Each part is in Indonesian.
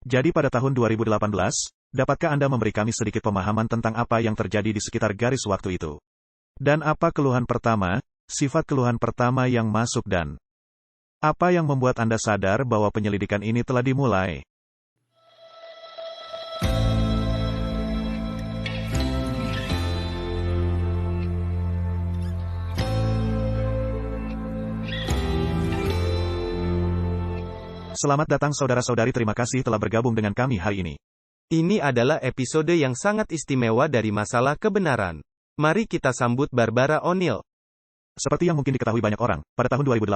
Jadi pada tahun 2018, dapatkah Anda memberi kami sedikit pemahaman tentang apa yang terjadi di sekitar garis waktu itu? Dan apa keluhan pertama, sifat keluhan pertama yang masuk dan apa yang membuat Anda sadar bahwa penyelidikan ini telah dimulai? Selamat datang saudara-saudari, terima kasih telah bergabung dengan kami hari ini. Ini adalah episode yang sangat istimewa dari masalah kebenaran. Mari kita sambut Barbara O'Neill. Seperti yang mungkin diketahui banyak orang, pada tahun 2018,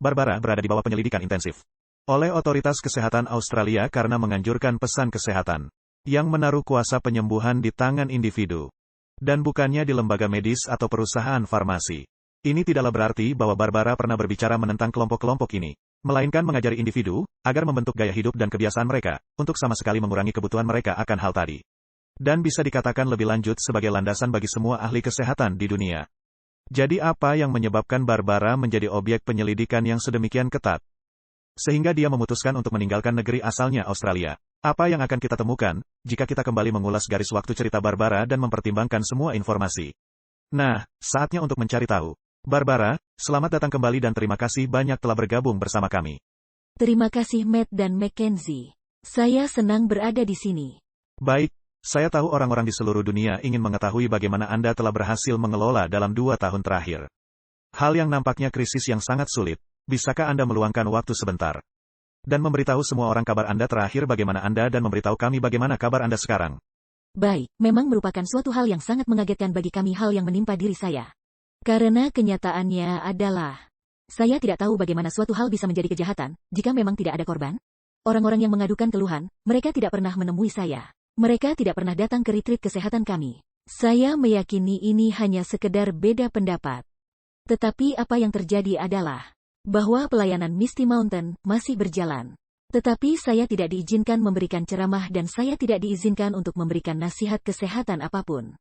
Barbara berada di bawah penyelidikan intensif oleh otoritas kesehatan Australia karena menganjurkan pesan kesehatan yang menaruh kuasa penyembuhan di tangan individu, dan bukannya di lembaga medis atau perusahaan farmasi. Ini tidaklah berarti bahwa Barbara pernah berbicara menentang kelompok-kelompok ini, melainkan mengajari individu agar membentuk gaya hidup dan kebiasaan mereka untuk sama sekali mengurangi kebutuhan mereka akan hal tadi. Dan bisa dikatakan lebih lanjut sebagai landasan bagi semua ahli kesehatan di dunia. Jadi apa yang menyebabkan Barbara menjadi objek penyelidikan yang sedemikian ketat, sehingga dia memutuskan untuk meninggalkan negeri asalnya Australia? Apa yang akan kita temukan jika kita kembali mengulas garis waktu cerita Barbara dan mempertimbangkan semua informasi? Nah, saatnya untuk mencari tahu. Barbara, selamat datang kembali dan terima kasih banyak telah bergabung bersama kami. Terima kasih Matt dan Mackenzie. Saya senang berada di sini. Baik, saya tahu orang-orang di seluruh dunia ingin mengetahui bagaimana Anda telah berhasil mengelola dalam 2 tahun terakhir hal yang nampaknya krisis yang sangat sulit. Bisakah Anda meluangkan waktu sebentar dan memberitahu semua orang kabar Anda terakhir, bagaimana Anda, dan memberitahu kami bagaimana kabar Anda sekarang? Baik, memang merupakan suatu hal yang sangat mengagetkan bagi kami hal yang menimpa diri saya. Karena kenyataannya adalah, saya tidak tahu bagaimana suatu hal bisa menjadi kejahatan, jika memang tidak ada korban. Orang-orang yang mengadukan keluhan, mereka tidak pernah menemui saya. Mereka tidak pernah datang ke retreat kesehatan kami. Saya meyakini ini hanya sekedar beda pendapat. Tetapi apa yang terjadi adalah, bahwa pelayanan Misty Mountain masih berjalan. Tetapi saya tidak diizinkan memberikan ceramah dan saya tidak diizinkan untuk memberikan nasihat kesehatan apapun.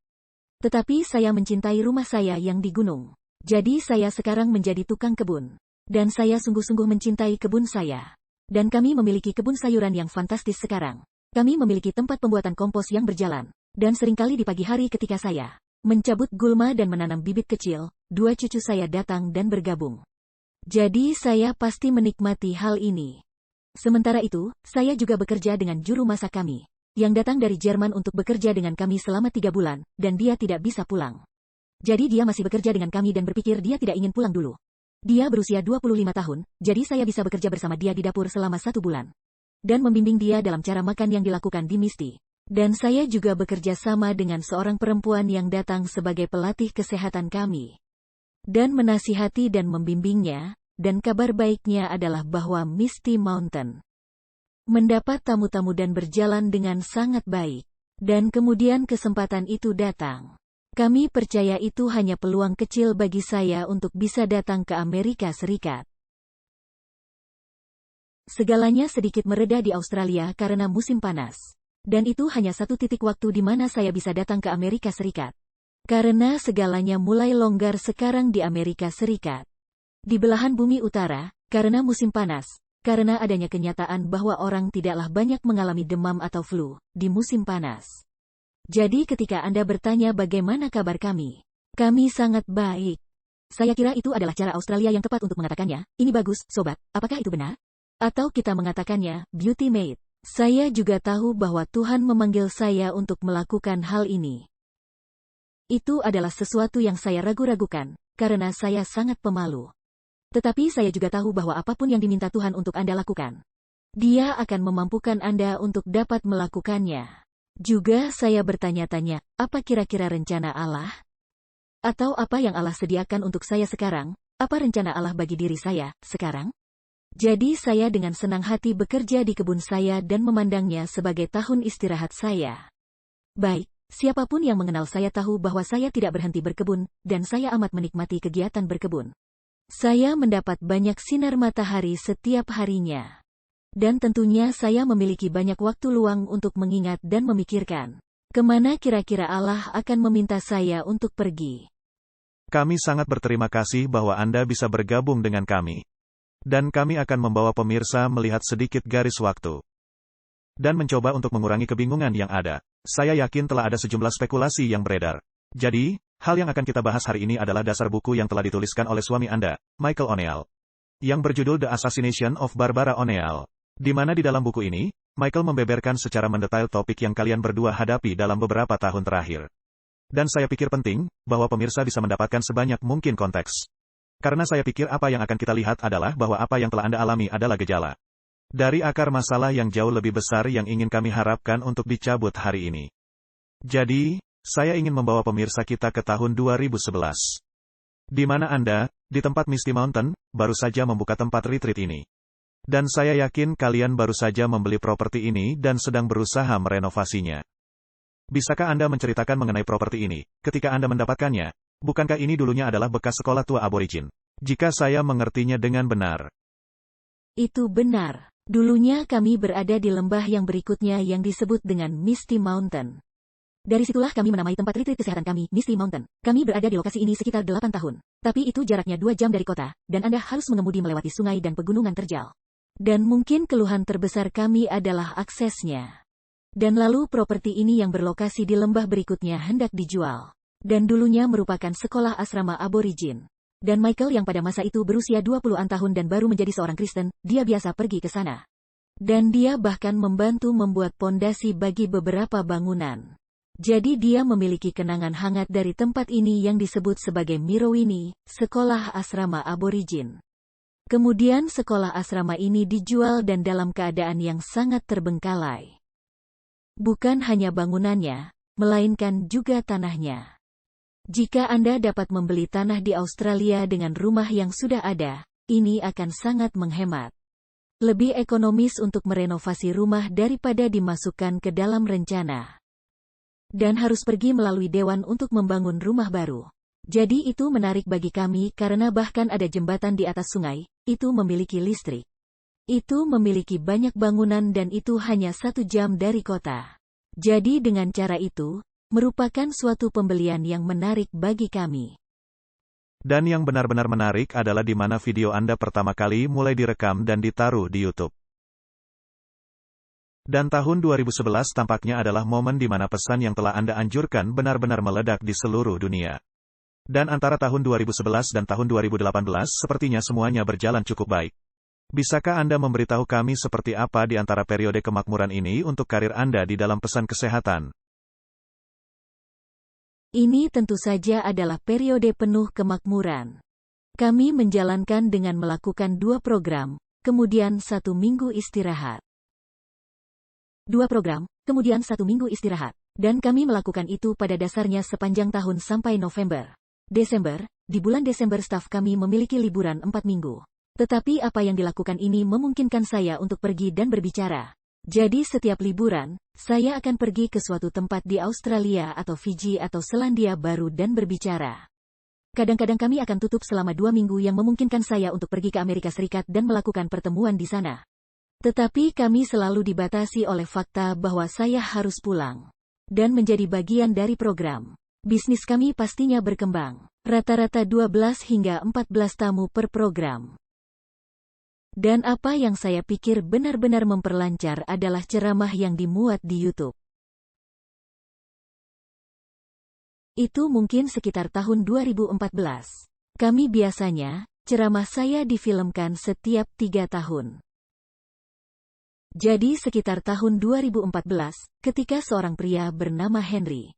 Tetapi saya mencintai rumah saya yang di gunung. Jadi saya sekarang menjadi tukang kebun. Dan saya sungguh-sungguh mencintai kebun saya. Dan kami memiliki kebun sayuran yang fantastis sekarang. Kami memiliki tempat pembuatan kompos yang berjalan. Dan seringkali di pagi hari ketika saya mencabut gulma dan menanam bibit kecil, 2 cucu saya datang dan bergabung. Jadi saya pasti menikmati hal ini. Sementara itu, saya juga bekerja dengan juru masak kami, yang datang dari Jerman untuk bekerja dengan kami selama 3 bulan, dan dia tidak bisa pulang. Jadi dia masih bekerja dengan kami dan berpikir dia tidak ingin pulang dulu. Dia berusia 25 tahun, jadi saya bisa bekerja bersama dia di dapur selama 1 bulan. Dan membimbing dia dalam cara makan yang dilakukan di Misty. Dan saya juga bekerja sama dengan seorang perempuan yang datang sebagai pelatih kesehatan kami. Dan menasihati dan membimbingnya, dan kabar baiknya adalah bahwa Misty Mountain mendapat tamu-tamu dan berjalan dengan sangat baik. Dan kemudian kesempatan itu datang. Kami percaya itu hanya peluang kecil bagi saya untuk bisa datang ke Amerika Serikat. Segalanya sedikit mereda di Australia karena musim panas. Dan itu hanya satu titik waktu di mana saya bisa datang ke Amerika Serikat. Karena segalanya mulai longgar sekarang di Amerika Serikat. Di belahan bumi utara, karena musim panas, karena adanya kenyataan bahwa orang tidaklah banyak mengalami demam atau flu di musim panas. Jadi ketika Anda bertanya bagaimana kabar kami sangat baik. Saya kira itu adalah cara Australia yang tepat untuk mengatakannya. Ini bagus, sobat, apakah itu benar? Atau kita mengatakannya, beauty mate. Saya juga tahu bahwa Tuhan memanggil saya untuk melakukan hal ini. Itu adalah sesuatu yang saya ragu-ragukan, karena saya sangat pemalu. Tetapi saya juga tahu bahwa apapun yang diminta Tuhan untuk Anda lakukan, Dia akan memampukan Anda untuk dapat melakukannya. Juga saya bertanya-tanya, apa kira-kira rencana Allah? Atau apa yang Allah sediakan untuk saya sekarang? Apa rencana Allah bagi diri saya sekarang? Jadi saya dengan senang hati bekerja di kebun saya dan memandangnya sebagai tahun istirahat saya. Baik, siapapun yang mengenal saya tahu bahwa saya tidak berhenti berkebun, dan saya amat menikmati kegiatan berkebun. Saya mendapat banyak sinar matahari setiap harinya. Dan tentunya saya memiliki banyak waktu luang untuk mengingat dan memikirkan, kemana kira-kira Allah akan meminta saya untuk pergi. Kami sangat berterima kasih bahwa Anda bisa bergabung dengan kami. Dan kami akan membawa pemirsa melihat sedikit garis waktu dan mencoba untuk mengurangi kebingungan yang ada. Saya yakin telah ada sejumlah spekulasi yang beredar. Jadi, hal yang akan kita bahas hari ini adalah dasar buku yang telah dituliskan oleh suami Anda, Michael O'Neill, yang berjudul The Assassination of Barbara O'Neill. Di mana di dalam buku ini, Michael membeberkan secara mendetail topik yang kalian berdua hadapi dalam beberapa tahun terakhir. Dan saya pikir penting, bahwa pemirsa bisa mendapatkan sebanyak mungkin konteks. Karena saya pikir apa yang akan kita lihat adalah bahwa apa yang telah Anda alami adalah gejala dari akar masalah yang jauh lebih besar yang ingin kami harapkan untuk dicabut hari ini. Jadi, saya ingin membawa pemirsa kita ke tahun 2011. Di mana Anda, di tempat Misty Mountain, baru saja membuka tempat retreat ini. Dan saya yakin kalian baru saja membeli properti ini dan sedang berusaha merenovasinya. Bisakah Anda menceritakan mengenai properti ini, ketika Anda mendapatkannya? Bukankah ini dulunya adalah bekas sekolah tua aborigin? Jika saya mengertinya dengan benar. Itu benar. Dulunya kami berada di lembah yang berikutnya yang disebut dengan Misty Mountain. Dari situlah kami menamai tempat retreat kesehatan kami, Misty Mountain. Kami berada di lokasi ini sekitar 8 tahun. Tapi itu jaraknya 2 jam dari kota, dan Anda harus mengemudi melewati sungai dan pegunungan terjal. Dan mungkin keluhan terbesar kami adalah aksesnya. Dan lalu properti ini yang berlokasi di lembah berikutnya hendak dijual. Dan dulunya merupakan sekolah asrama aborigin. Dan Michael yang pada masa itu berusia 20-an tahun dan baru menjadi seorang Kristen, dia biasa pergi ke sana. Dan dia bahkan membantu membuat pondasi bagi beberapa bangunan. Jadi dia memiliki kenangan hangat dari tempat ini yang disebut sebagai Mirowini, sekolah asrama aborigin. Kemudian sekolah asrama ini dijual dan dalam keadaan yang sangat terbengkalai. Bukan hanya bangunannya, melainkan juga tanahnya. Jika Anda dapat membeli tanah di Australia dengan rumah yang sudah ada, ini akan sangat menghemat. Lebih ekonomis untuk merenovasi rumah daripada dimasukkan ke dalam rencana. Dan harus pergi melalui dewan untuk membangun rumah baru. Jadi itu menarik bagi kami karena bahkan ada jembatan di atas sungai, itu memiliki listrik. Itu memiliki banyak bangunan dan itu hanya 1 jam dari kota. Jadi dengan cara itu, merupakan suatu pembelian yang menarik bagi kami. Dan yang benar-benar menarik adalah di mana video Anda pertama kali mulai direkam dan ditaruh di YouTube. Dan tahun 2011 tampaknya adalah momen di mana pesan yang telah Anda anjurkan benar-benar meledak di seluruh dunia. Dan antara tahun 2011 dan tahun 2018 sepertinya semuanya berjalan cukup baik. Bisakah Anda memberitahu kami seperti apa di antara periode kemakmuran ini untuk karir Anda di dalam pesan kesehatan? Ini tentu saja adalah periode penuh kemakmuran. Kami menjalankan dengan melakukan 2 program, kemudian 1 minggu istirahat. 2 program, kemudian 1 minggu istirahat. Dan kami melakukan itu pada dasarnya sepanjang tahun sampai November. Desember, di bulan Desember staf kami memiliki liburan 4 minggu. Tetapi apa yang dilakukan ini memungkinkan saya untuk pergi dan berbicara. Jadi setiap liburan, saya akan pergi ke suatu tempat di Australia atau Fiji atau Selandia Baru dan berbicara. Kadang-kadang kami akan tutup selama 2 minggu yang memungkinkan saya untuk pergi ke Amerika Serikat dan melakukan pertemuan di sana. Tetapi kami selalu dibatasi oleh fakta bahwa saya harus pulang. Dan menjadi bagian dari program. Bisnis kami pastinya berkembang. Rata-rata 12 hingga 14 tamu per program. Dan apa yang saya pikir benar-benar memperlancar adalah ceramah yang dimuat di YouTube. Itu mungkin sekitar tahun 2014. Kami biasanya, ceramah saya difilmkan setiap 3 tahun. Jadi sekitar tahun 2014, ketika seorang pria bernama Henry.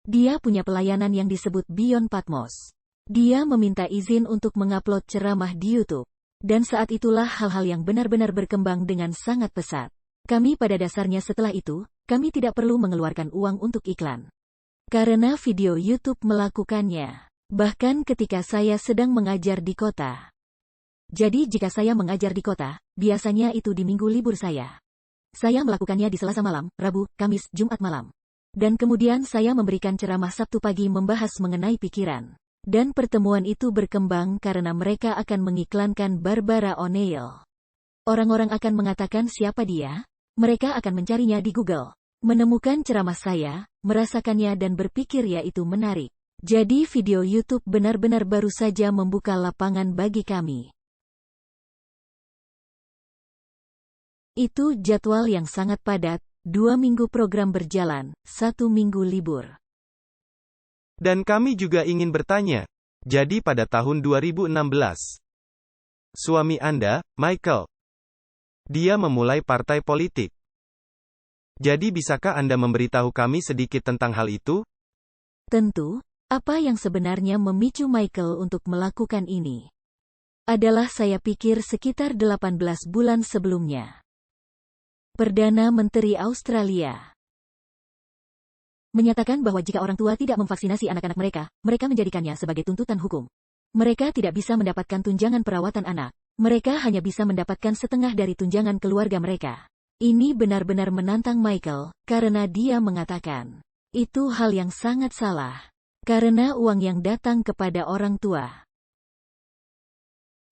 Dia punya pelayanan yang disebut Beyond Patmos. Dia meminta izin untuk mengupload ceramah di YouTube. Dan saat itulah hal-hal yang benar-benar berkembang dengan sangat pesat. Kami pada dasarnya setelah itu, kami tidak perlu mengeluarkan uang untuk iklan. Karena video YouTube melakukannya. Bahkan ketika saya sedang mengajar di kota. Jadi jika saya mengajar di kota, biasanya itu di minggu libur saya. Saya melakukannya di Selasa malam, Rabu, Kamis, Jumat malam. Dan kemudian saya memberikan ceramah Sabtu pagi membahas mengenai pikiran. Dan pertemuan itu berkembang karena mereka akan mengiklankan Barbara O'Neill. Orang-orang akan mengatakan siapa dia? Mereka akan mencarinya di Google. Menemukan ceramah saya, merasakannya dan berpikir ya itu menarik. Jadi video YouTube benar-benar baru saja membuka lapangan bagi kami. Itu jadwal yang sangat padat, 2 minggu program berjalan, 1 minggu libur. Dan kami juga ingin bertanya, jadi pada tahun 2016, suami Anda, Michael, dia memulai partai politik. Jadi bisakah Anda memberitahu kami sedikit tentang hal itu? Tentu, apa yang sebenarnya memicu Michael untuk melakukan ini? Adalah saya pikir sekitar 18 bulan sebelumnya. Perdana Menteri Australia menyatakan bahwa jika orang tua tidak memvaksinasi anak-anak mereka, mereka menjadikannya sebagai tuntutan hukum. Mereka tidak bisa mendapatkan tunjangan perawatan anak. Mereka hanya bisa mendapatkan setengah dari tunjangan keluarga mereka. Ini benar-benar menantang Michael, karena dia mengatakan, itu hal yang sangat salah. Karena uang yang datang kepada orang tua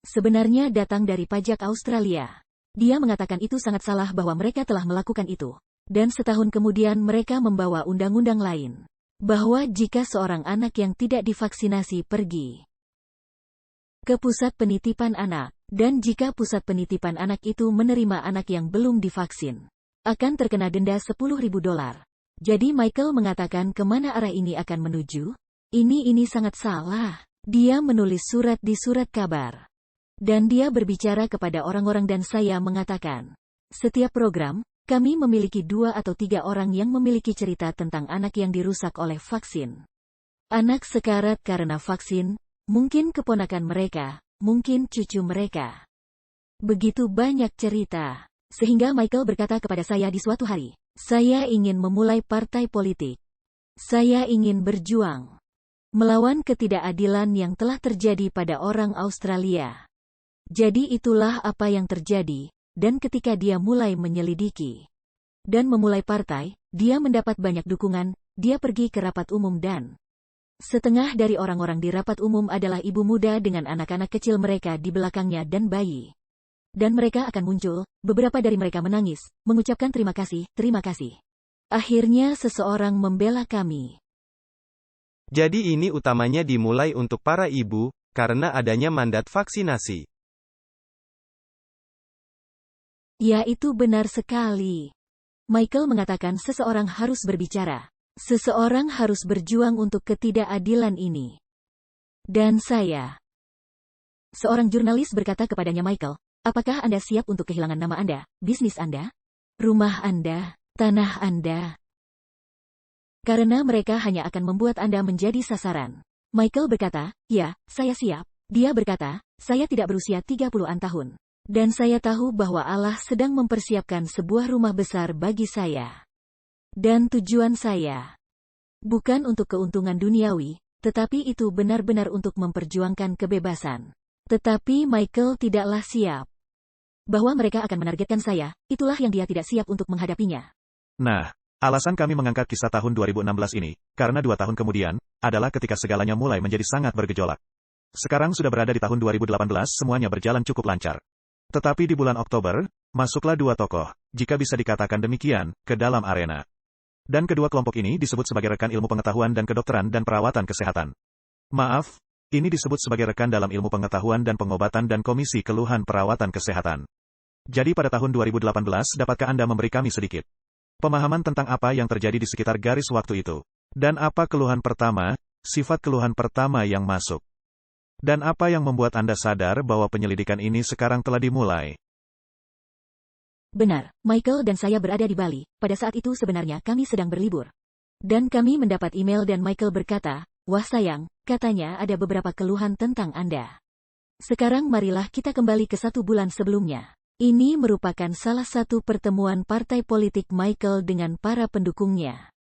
sebenarnya datang dari pajak Australia. Dia mengatakan itu sangat salah bahwa mereka telah melakukan itu. Dan setahun kemudian mereka membawa undang-undang lain. Bahwa jika seorang anak yang tidak divaksinasi pergi ke pusat penitipan anak, dan jika pusat penitipan anak itu menerima anak yang belum divaksin, akan terkena denda $10.000. Jadi Michael mengatakan kemana arah ini akan menuju? Ini sangat salah. Dia menulis surat di surat kabar. Dan dia berbicara kepada orang-orang dan saya mengatakan, setiap program, kami memiliki 2 atau 3 orang yang memiliki cerita tentang anak yang dirusak oleh vaksin. Anak sekarat karena vaksin, mungkin keponakan mereka, mungkin cucu mereka. Begitu banyak cerita. Sehingga Michael berkata kepada saya di suatu hari, saya ingin memulai partai politik. Saya ingin berjuang melawan ketidakadilan yang telah terjadi pada orang Australia. Jadi itulah apa yang terjadi, dan ketika dia mulai menyelidiki dan memulai partai, dia mendapat banyak dukungan, dia pergi ke rapat umum dan setengah dari orang-orang di rapat umum adalah ibu muda dengan anak-anak kecil mereka di belakangnya dan bayi. Dan mereka akan muncul, beberapa dari mereka menangis, mengucapkan terima kasih, terima kasih. Akhirnya seseorang membela kami. Jadi ini utamanya dimulai untuk para ibu, karena adanya mandat vaksinasi. Ya, itu benar sekali. Michael mengatakan seseorang harus berbicara. Seseorang harus berjuang untuk ketidakadilan ini. Dan saya. Seorang jurnalis berkata kepadanya, Michael, apakah Anda siap untuk kehilangan nama Anda, bisnis Anda, rumah Anda, tanah Anda? Karena mereka hanya akan membuat Anda menjadi sasaran. Michael berkata, ya, saya siap. Dia berkata, saya tidak berusia 30-an tahun. Dan saya tahu bahwa Allah sedang mempersiapkan sebuah rumah besar bagi saya. Dan tujuan saya bukan untuk keuntungan duniawi, tetapi itu benar-benar untuk memperjuangkan kebebasan. Tetapi Michael tidaklah siap bahwa mereka akan menargetkan saya, itulah yang dia tidak siap untuk menghadapinya. Nah, alasan kami mengangkat kisah tahun 2016 ini, karena 2 tahun kemudian, adalah ketika segalanya mulai menjadi sangat bergejolak. Sekarang sudah berada di tahun 2018, semuanya berjalan cukup lancar. Tetapi di bulan Oktober, masuklah 2 tokoh, jika bisa dikatakan demikian, ke dalam arena. Dan kedua kelompok ini disebut sebagai rekan ilmu pengetahuan dan kedokteran dan perawatan kesehatan. Maaf, ini disebut sebagai rekan dalam ilmu pengetahuan dan pengobatan dan komisi keluhan perawatan kesehatan. Jadi pada tahun 2018 dapatkah Anda memberi kami sedikit pemahaman tentang apa yang terjadi di sekitar garis waktu itu? Dan apa keluhan pertama, sifat keluhan pertama yang masuk? Dan apa yang membuat Anda sadar bahwa penyelidikan ini sekarang telah dimulai? Benar, Michael dan saya berada di Bali. Pada saat itu sebenarnya kami sedang berlibur. Dan kami mendapat email dan Michael berkata, wah sayang, katanya ada beberapa keluhan tentang Anda. Sekarang marilah kita kembali ke 1 bulan sebelumnya. Ini merupakan salah satu pertemuan partai politik Michael dengan para pendukungnya.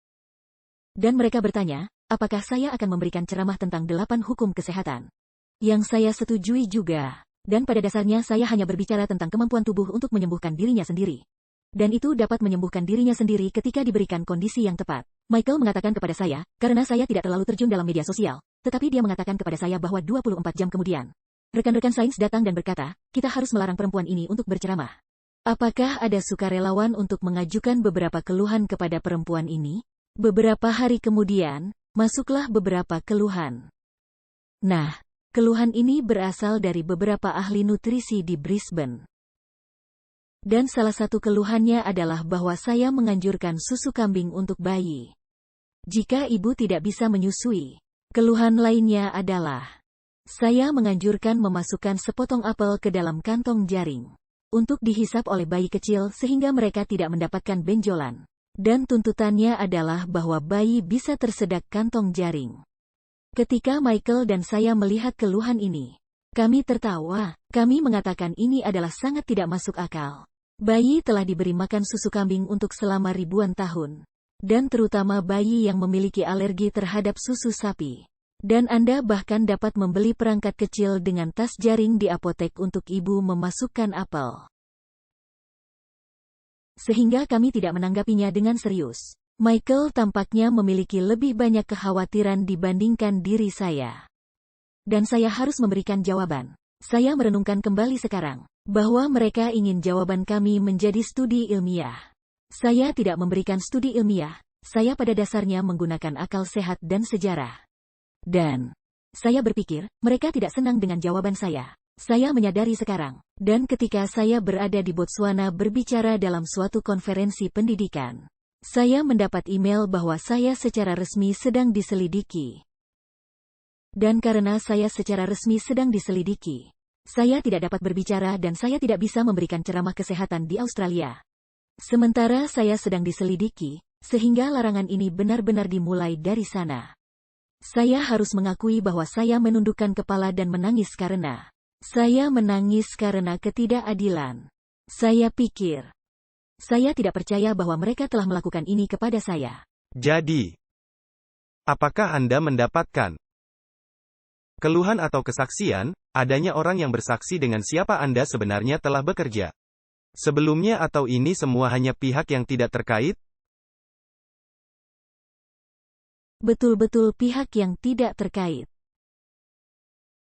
Dan mereka bertanya, apakah saya akan memberikan ceramah tentang 8 hukum kesehatan? Yang saya setujui juga. Dan pada dasarnya saya hanya berbicara tentang kemampuan tubuh untuk menyembuhkan dirinya sendiri. Dan itu dapat menyembuhkan dirinya sendiri ketika diberikan kondisi yang tepat. Michael mengatakan kepada saya, karena saya tidak terlalu terjun dalam media sosial, tetapi dia mengatakan kepada saya bahwa 24 jam kemudian, rekan-rekan sains datang dan berkata, kita harus melarang perempuan ini untuk berceramah. Apakah ada sukarelawan untuk mengajukan beberapa keluhan kepada perempuan ini? Beberapa hari kemudian, masuklah beberapa keluhan. Nah, keluhan ini berasal dari beberapa ahli nutrisi di Brisbane. Dan salah satu keluhannya adalah bahwa saya menganjurkan susu kambing untuk bayi. Jika ibu tidak bisa menyusui. Keluhan lainnya adalah saya menganjurkan memasukkan sepotong apel ke dalam kantong jaring untuk dihisap oleh bayi kecil sehingga mereka tidak mendapatkan benjolan. Dan tuntutannya adalah bahwa bayi bisa tersedak kantong jaring. Ketika Michael dan saya melihat keluhan ini, kami tertawa. Kami mengatakan ini adalah sangat tidak masuk akal. Bayi telah diberi makan susu kambing untuk selama ribuan tahun. Dan terutama bayi yang memiliki alergi terhadap susu sapi. Dan Anda bahkan dapat membeli perangkat kecil dengan tas jaring di apotek untuk ibu memasukkan apel. Sehingga kami tidak menanggapinya dengan serius. Michael tampaknya memiliki lebih banyak kekhawatiran dibandingkan diri saya. Dan saya harus memberikan jawaban. Saya merenungkan kembali sekarang, bahwa mereka ingin jawaban kami menjadi studi ilmiah. Saya tidak memberikan studi ilmiah, saya pada dasarnya menggunakan akal sehat dan sejarah. Dan saya berpikir, mereka tidak senang dengan jawaban saya. Saya menyadari sekarang, dan ketika saya berada di Botswana berbicara dalam suatu konferensi pendidikan, saya mendapat email bahwa saya secara resmi sedang diselidiki. Dan karena saya secara resmi sedang diselidiki, saya tidak dapat berbicara dan saya tidak bisa memberikan ceramah kesehatan di Australia. Sementara saya sedang diselidiki, sehingga larangan ini benar-benar dimulai dari sana. Saya harus mengakui bahwa saya menundukkan kepala dan menangis karena saya menangis karena ketidakadilan. Saya pikir, saya tidak percaya bahwa mereka telah melakukan ini kepada saya. Jadi, apakah Anda mendapatkan keluhan atau kesaksian, adanya orang yang bersaksi dengan siapa Anda sebenarnya telah bekerja sebelumnya atau ini semua hanya pihak yang tidak terkait? Betul-betul pihak yang tidak terkait.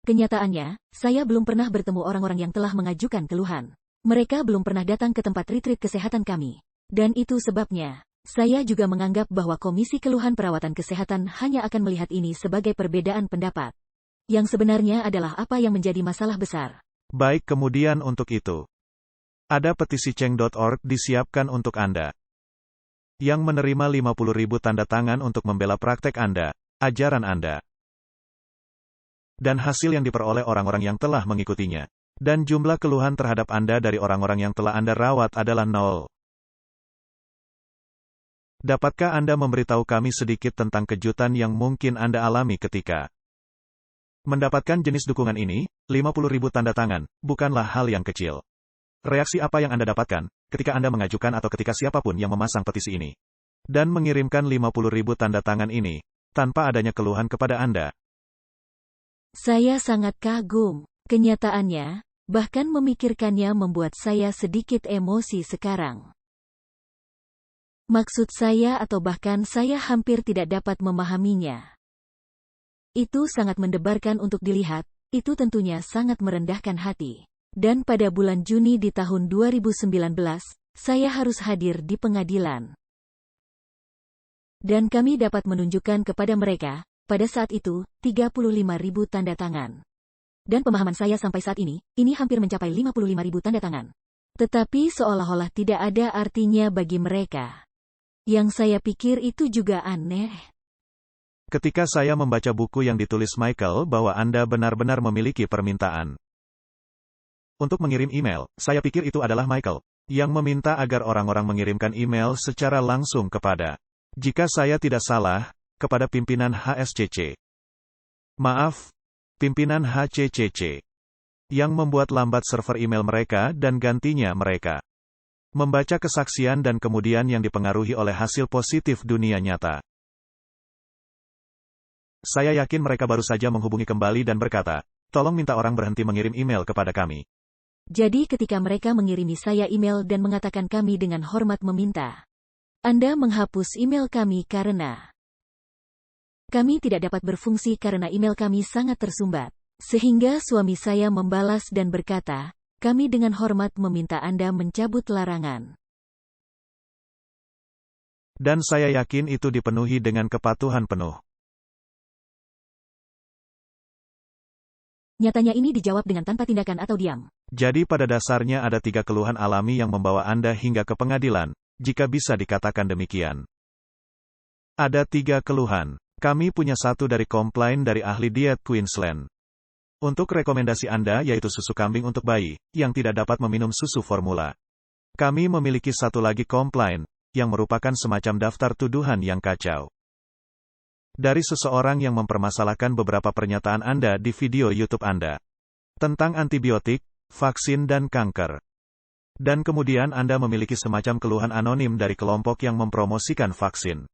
Kenyataannya, saya belum pernah bertemu orang-orang yang telah mengajukan keluhan. Mereka belum pernah datang ke tempat retreat kesehatan kami. Dan itu sebabnya, saya juga menganggap bahwa Komisi Keluhan Perawatan Kesehatan hanya akan melihat ini sebagai perbedaan pendapat. Yang sebenarnya adalah apa yang menjadi masalah besar. Baik, kemudian untuk itu, ada petisi Change.org disiapkan untuk Anda. Yang menerima 50.000 tanda tangan untuk membela praktek Anda, ajaran Anda. Dan hasil yang diperoleh orang-orang yang telah mengikutinya. Dan jumlah keluhan terhadap Anda dari orang-orang yang telah Anda rawat adalah 0. Dapatkah Anda memberitahu kami sedikit tentang kejutan yang mungkin Anda alami ketika mendapatkan jenis dukungan ini? 50.000 tanda tangan, bukanlah hal yang kecil. Reaksi apa yang Anda dapatkan ketika Anda mengajukan atau ketika siapapun yang memasang petisi ini dan mengirimkan 50.000 tanda tangan ini tanpa adanya keluhan kepada Anda? Saya sangat kagum. Kenyataannya, bahkan memikirkannya membuat saya sedikit emosi sekarang. Maksud saya atau bahkan saya hampir tidak dapat memahaminya. Itu sangat mendebarkan untuk dilihat, itu tentunya sangat merendahkan hati. Dan pada bulan Juni di tahun 2019, saya harus hadir di pengadilan. Dan kami dapat menunjukkan kepada mereka, pada saat itu, 35.000 tanda tangan. Dan pemahaman saya sampai saat ini hampir mencapai 55.000 tanda tangan. Tetapi seolah-olah tidak ada artinya bagi mereka. Yang saya pikir itu juga aneh. Ketika saya membaca buku yang ditulis Michael bahwa Anda benar-benar memiliki permintaan untuk mengirim email, saya pikir itu adalah Michael yang meminta agar orang-orang mengirimkan email secara langsung kepada, jika saya tidak salah, kepada pimpinan HSCC. Maaf, pimpinan HCCC. Yang membuat lambat server email mereka dan gantinya mereka membaca kesaksian dan kemudian yang dipengaruhi oleh hasil positif dunia nyata. Saya yakin mereka baru saja menghubungi kembali dan berkata, tolong minta orang berhenti mengirim email kepada kami. Jadi ketika mereka mengirimi saya email dan mengatakan kami dengan hormat meminta Anda menghapus email kami karena kami tidak dapat berfungsi karena email kami sangat tersumbat. Sehingga suami saya membalas dan berkata, kami dengan hormat meminta Anda mencabut larangan. Dan saya yakin itu dipenuhi dengan kepatuhan penuh. Nyatanya ini dijawab dengan tanpa tindakan atau diam. Jadi pada dasarnya ada 3 keluhan alami yang membawa Anda hingga ke pengadilan, jika bisa dikatakan demikian. Ada 3 keluhan. Kami punya satu dari komplain dari ahli diet Queensland. Untuk rekomendasi Anda yaitu susu kambing untuk bayi, yang tidak dapat meminum susu formula. Kami memiliki satu lagi komplain, yang merupakan semacam daftar tuduhan yang kacau. Dari seseorang yang mempermasalahkan beberapa pernyataan Anda di video YouTube Anda. Tentang antibiotik, vaksin dan kanker. Dan kemudian Anda memiliki semacam keluhan anonim dari kelompok yang mempromosikan vaksin.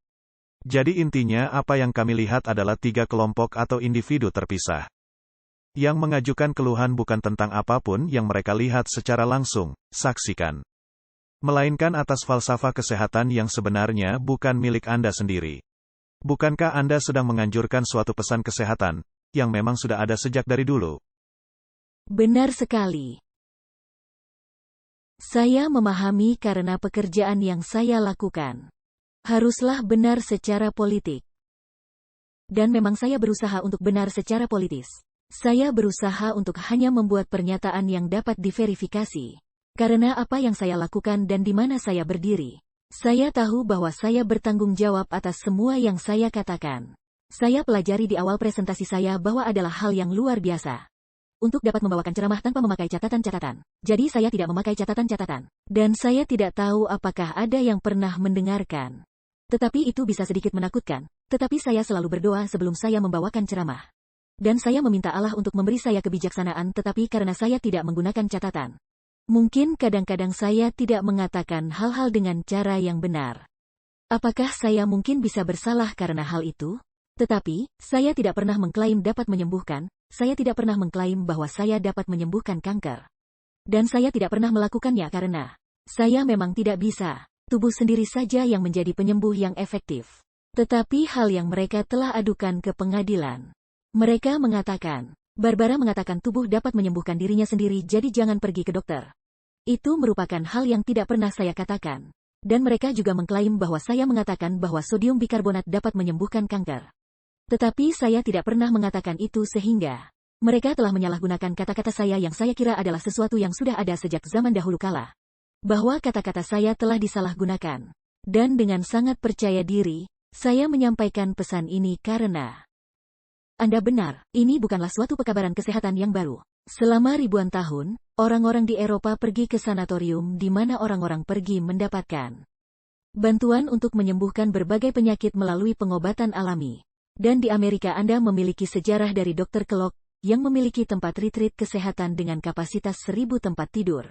Jadi intinya apa yang kami lihat adalah 3 kelompok atau individu terpisah. Yang mengajukan keluhan bukan tentang apapun yang mereka lihat secara langsung, saksikan. Melainkan atas falsafah kesehatan yang sebenarnya bukan milik Anda sendiri. Bukankah Anda sedang menganjurkan suatu pesan kesehatan, yang memang sudah ada sejak dari dulu? Benar sekali. Saya memahami karena pekerjaan yang saya lakukan haruslah benar secara politik. Dan memang saya berusaha untuk benar secara politis. Saya berusaha untuk hanya membuat pernyataan yang dapat diverifikasi. Karena apa yang saya lakukan dan di mana saya berdiri. Saya tahu bahwa saya bertanggung jawab atas semua yang saya katakan. Saya pelajari di awal presentasi saya bahwa adalah hal yang luar biasa. Untuk dapat membawakan ceramah tanpa memakai catatan-catatan. Jadi saya tidak memakai catatan-catatan. Dan saya tidak tahu apakah ada yang pernah mendengarkan. Tetapi itu bisa sedikit menakutkan. Tetapi saya selalu berdoa sebelum saya membawakan ceramah. Dan saya meminta Allah untuk memberi saya kebijaksanaan tetapi karena saya tidak menggunakan catatan. Mungkin kadang-kadang saya tidak mengatakan hal-hal dengan cara yang benar. Apakah saya mungkin bisa bersalah karena hal itu? Tetapi, saya tidak pernah mengklaim dapat menyembuhkan, saya tidak pernah mengklaim bahwa saya dapat menyembuhkan kanker. Dan saya tidak pernah melakukannya karena saya memang tidak bisa. Tubuh sendiri saja yang menjadi penyembuh yang efektif. Tetapi hal yang mereka telah adukan ke pengadilan. Mereka mengatakan, Barbara mengatakan tubuh dapat menyembuhkan dirinya sendiri jadi jangan pergi ke dokter. Itu merupakan hal yang tidak pernah saya katakan. Dan mereka juga mengklaim bahwa saya mengatakan bahwa sodium bikarbonat dapat menyembuhkan kanker. Tetapi saya tidak pernah mengatakan itu sehingga mereka telah menyalahgunakan kata-kata saya yang saya kira adalah sesuatu yang sudah ada sejak zaman dahulu kala. Bahwa kata-kata saya telah disalahgunakan. Dan dengan sangat percaya diri, saya menyampaikan pesan ini karena Anda benar, ini bukanlah suatu pekabaran kesehatan yang baru. Selama ribuan tahun, orang-orang di Eropa pergi ke sanatorium di mana orang-orang pergi mendapatkan bantuan untuk menyembuhkan berbagai penyakit melalui pengobatan alami. Dan di Amerika Anda memiliki sejarah dari Dr. Kellogg, yang memiliki tempat retreat kesehatan dengan kapasitas 1000 tempat tidur.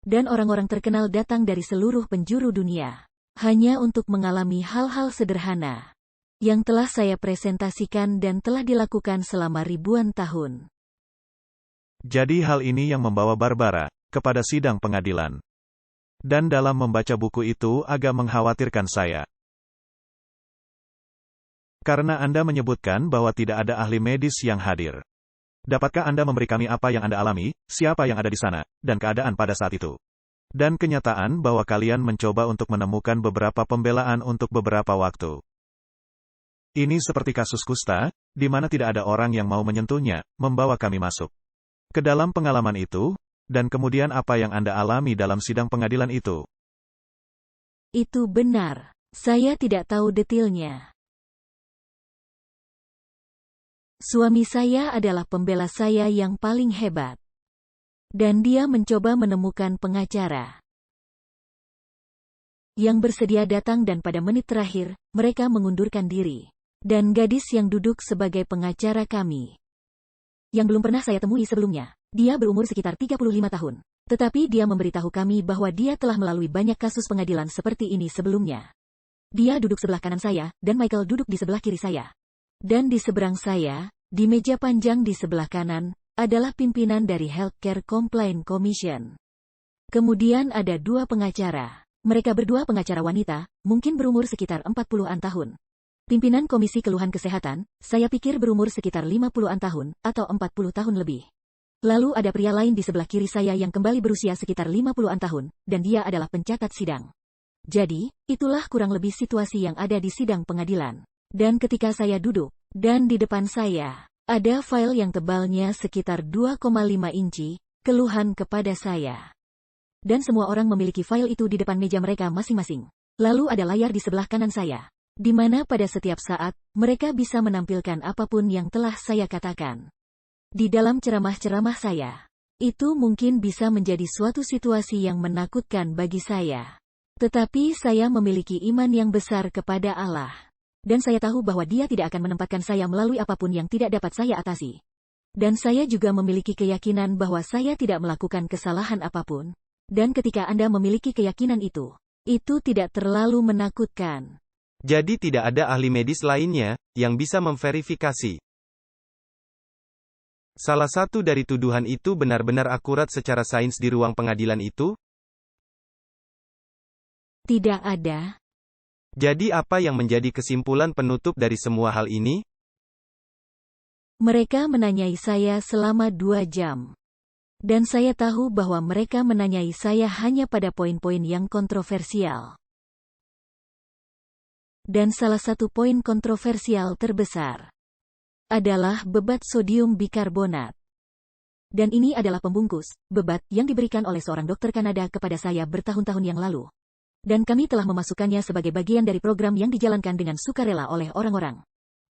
Dan orang-orang terkenal datang dari seluruh penjuru dunia. Hanya untuk mengalami hal-hal sederhana. Yang telah saya presentasikan dan telah dilakukan selama ribuan tahun. Jadi hal ini yang membawa Barbara kepada sidang pengadilan. Dan dalam membaca buku itu agak mengkhawatirkan saya. Karena Anda menyebutkan bahwa tidak ada ahli medis yang hadir. Dapatkah Anda memberi kami apa yang Anda alami, siapa yang ada di sana, dan keadaan pada saat itu? Dan kenyataan bahwa kalian mencoba untuk menemukan beberapa pembelaan untuk beberapa waktu. Ini seperti kasus kusta, di mana tidak ada orang yang mau menyentuhnya, membawa kami masuk ke dalam pengalaman itu, dan kemudian apa yang Anda alami dalam sidang pengadilan itu. Itu benar. Saya tidak tahu detailnya. Suami saya adalah pembela saya yang paling hebat. Dan dia mencoba menemukan pengacara yang bersedia datang dan pada menit terakhir, mereka mengundurkan diri. Dan gadis yang duduk sebagai pengacara kami, yang belum pernah saya temui sebelumnya, dia berumur sekitar 35 tahun. Tetapi dia memberitahu kami bahwa dia telah melalui banyak kasus pengadilan seperti ini sebelumnya. Dia duduk sebelah kanan saya, dan Michael duduk di sebelah kiri saya. Dan di seberang saya, di meja panjang di sebelah kanan, adalah pimpinan dari Healthcare Complaint Commission. Kemudian ada 2 pengacara. Mereka berdua pengacara wanita, mungkin berumur sekitar 40-an tahun. Pimpinan Komisi Keluhan Kesehatan, saya pikir berumur sekitar 50-an tahun, atau 40 tahun lebih. Lalu ada pria lain di sebelah kiri saya yang kembali berusia sekitar 50-an tahun, dan dia adalah pencatat sidang. Jadi, itulah kurang lebih situasi yang ada di sidang pengadilan. Dan ketika saya duduk, dan di depan saya, Ada file yang tebalnya sekitar 2,5 inci, keluhan kepada saya. Dan semua orang memiliki file itu di depan meja mereka masing-masing. Lalu ada layar di sebelah kanan saya, di mana pada setiap saat, mereka bisa menampilkan apapun yang telah saya katakan. Di dalam ceramah-ceramah saya, itu mungkin bisa menjadi suatu situasi yang menakutkan bagi saya. Tetapi saya memiliki iman yang besar kepada Allah. Dan saya tahu bahwa Dia tidak akan menempatkan saya melalui apapun yang tidak dapat saya atasi. Dan saya juga memiliki keyakinan bahwa saya tidak melakukan kesalahan apapun. Dan ketika Anda memiliki keyakinan itu tidak terlalu menakutkan. Jadi tidak ada ahli medis lainnya yang bisa memverifikasi. Salah satu dari tuduhan itu benar-benar akurat secara sains di ruang pengadilan itu? Tidak ada. Jadi apa yang menjadi kesimpulan penutup dari semua hal ini? Mereka menanyai saya selama 2 jam. Dan saya tahu bahwa mereka menanyai saya hanya pada poin-poin yang kontroversial. Dan salah satu poin kontroversial terbesar adalah bebat sodium bikarbonat. Dan ini adalah pembungkus, bebat, yang diberikan oleh seorang dokter Kanada kepada saya bertahun-tahun yang lalu. Dan kami telah memasukkannya sebagai bagian dari program yang dijalankan dengan sukarela oleh orang-orang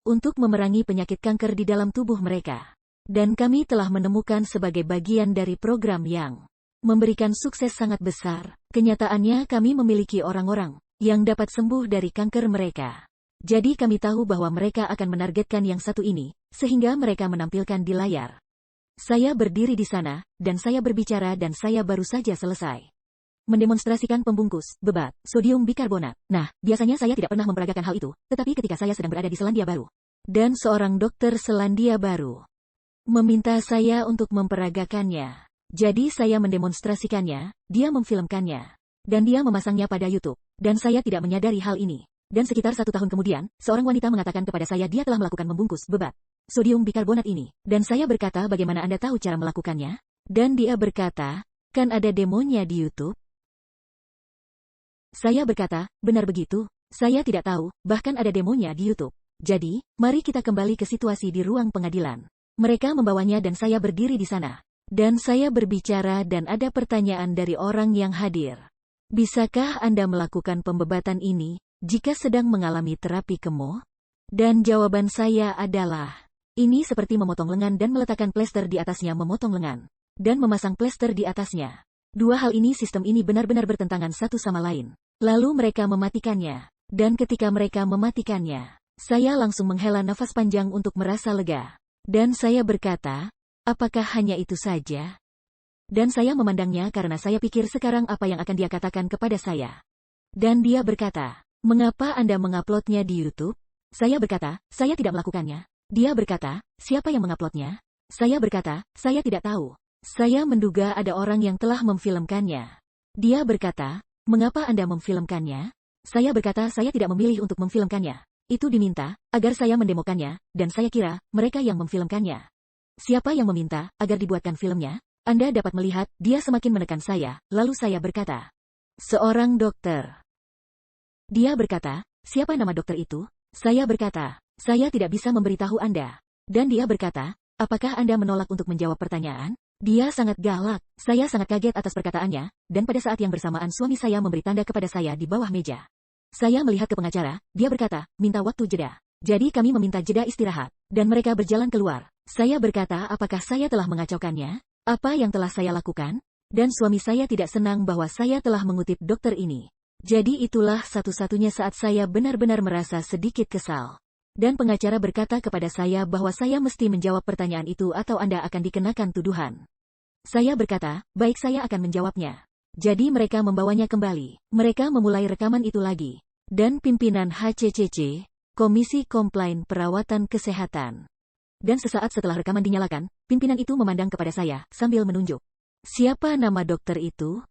untuk memerangi penyakit kanker di dalam tubuh mereka. Dan kami telah menemukan sebagai bagian dari program yang memberikan sukses sangat besar. Kenyataannya kami memiliki orang-orang yang dapat sembuh dari kanker mereka. Jadi kami tahu bahwa mereka akan menargetkan yang satu ini, sehingga mereka menampilkan di layar. Saya berdiri di sana, dan saya berbicara dan saya baru saja selesai mendemonstrasikan pembungkus, bebat, sodium bikarbonat. Nah, biasanya saya tidak pernah memperagakan hal itu, tetapi ketika saya sedang berada di Selandia Baru, dan seorang dokter Selandia Baru meminta saya untuk memperagakannya. Jadi saya mendemonstrasikannya, dia memfilmkannya, dan dia memasangnya pada YouTube. Dan saya tidak menyadari hal ini. Dan sekitar 1 tahun kemudian, seorang wanita mengatakan kepada saya dia telah melakukan membungkus bebat sodium bikarbonat ini. Dan saya berkata, bagaimana Anda tahu cara melakukannya? Dan dia berkata, kan ada demonya di YouTube. Saya berkata, benar begitu, saya tidak tahu, bahkan ada demonya di YouTube. Jadi, mari kita kembali ke situasi di ruang pengadilan. Mereka membawanya dan saya berdiri di sana. Dan saya berbicara dan ada pertanyaan dari orang yang hadir. Bisakah Anda melakukan pembebatan ini, jika sedang mengalami terapi kemo? Dan jawaban saya adalah, ini seperti memotong lengan dan meletakkan plester di atasnya memotong lengan. Dan memasang plester di atasnya. Dua hal ini sistem ini benar-benar bertentangan satu sama lain. Lalu mereka mematikannya. Dan ketika mereka mematikannya, saya langsung menghela nafas panjang untuk merasa lega. Dan saya berkata, apakah hanya itu saja? Dan saya memandangnya karena saya pikir sekarang apa yang akan dia katakan kepada saya. Dan dia berkata, mengapa Anda menguploadnya di YouTube? Saya berkata, saya tidak melakukannya. Dia berkata, siapa yang menguploadnya? Saya berkata, saya tidak tahu. Saya menduga ada orang yang telah memfilmkannya. Dia berkata, mengapa Anda memfilmkannya? Saya berkata saya tidak memilih untuk memfilmkannya. Itu diminta, agar saya mendemokannya, dan saya kira, mereka yang memfilmkannya. Siapa yang meminta, agar dibuatkan filmnya? Anda dapat melihat, dia semakin menekan saya, lalu saya berkata, seorang dokter. Dia berkata, siapa nama dokter itu? Saya berkata, saya tidak bisa memberitahu Anda. Dan dia berkata, apakah Anda menolak untuk menjawab pertanyaan? Dia sangat galak. Saya sangat kaget atas perkataannya, dan pada saat yang bersamaan suami saya memberi tanda kepada saya di bawah meja. Saya melihat ke pengacara, dia berkata, minta waktu jeda. Jadi kami meminta jeda istirahat, dan mereka berjalan keluar. Saya berkata, apakah saya telah mengacaukannya? Apa yang telah saya lakukan? Dan suami saya tidak senang bahwa saya telah mengutip dokter ini. Jadi itulah satu-satunya saat saya benar-benar merasa sedikit kesal. Dan pengacara berkata kepada saya bahwa saya mesti menjawab pertanyaan itu atau Anda akan dikenakan tuduhan. Saya berkata, baik saya akan menjawabnya. Jadi mereka membawanya kembali. Mereka memulai rekaman itu lagi. Dan pimpinan HCCC, Komisi Komplain Perawatan Kesehatan. Dan sesaat setelah rekaman dinyalakan, pimpinan itu memandang kepada saya, sambil menunjuk. Siapa nama dokter itu?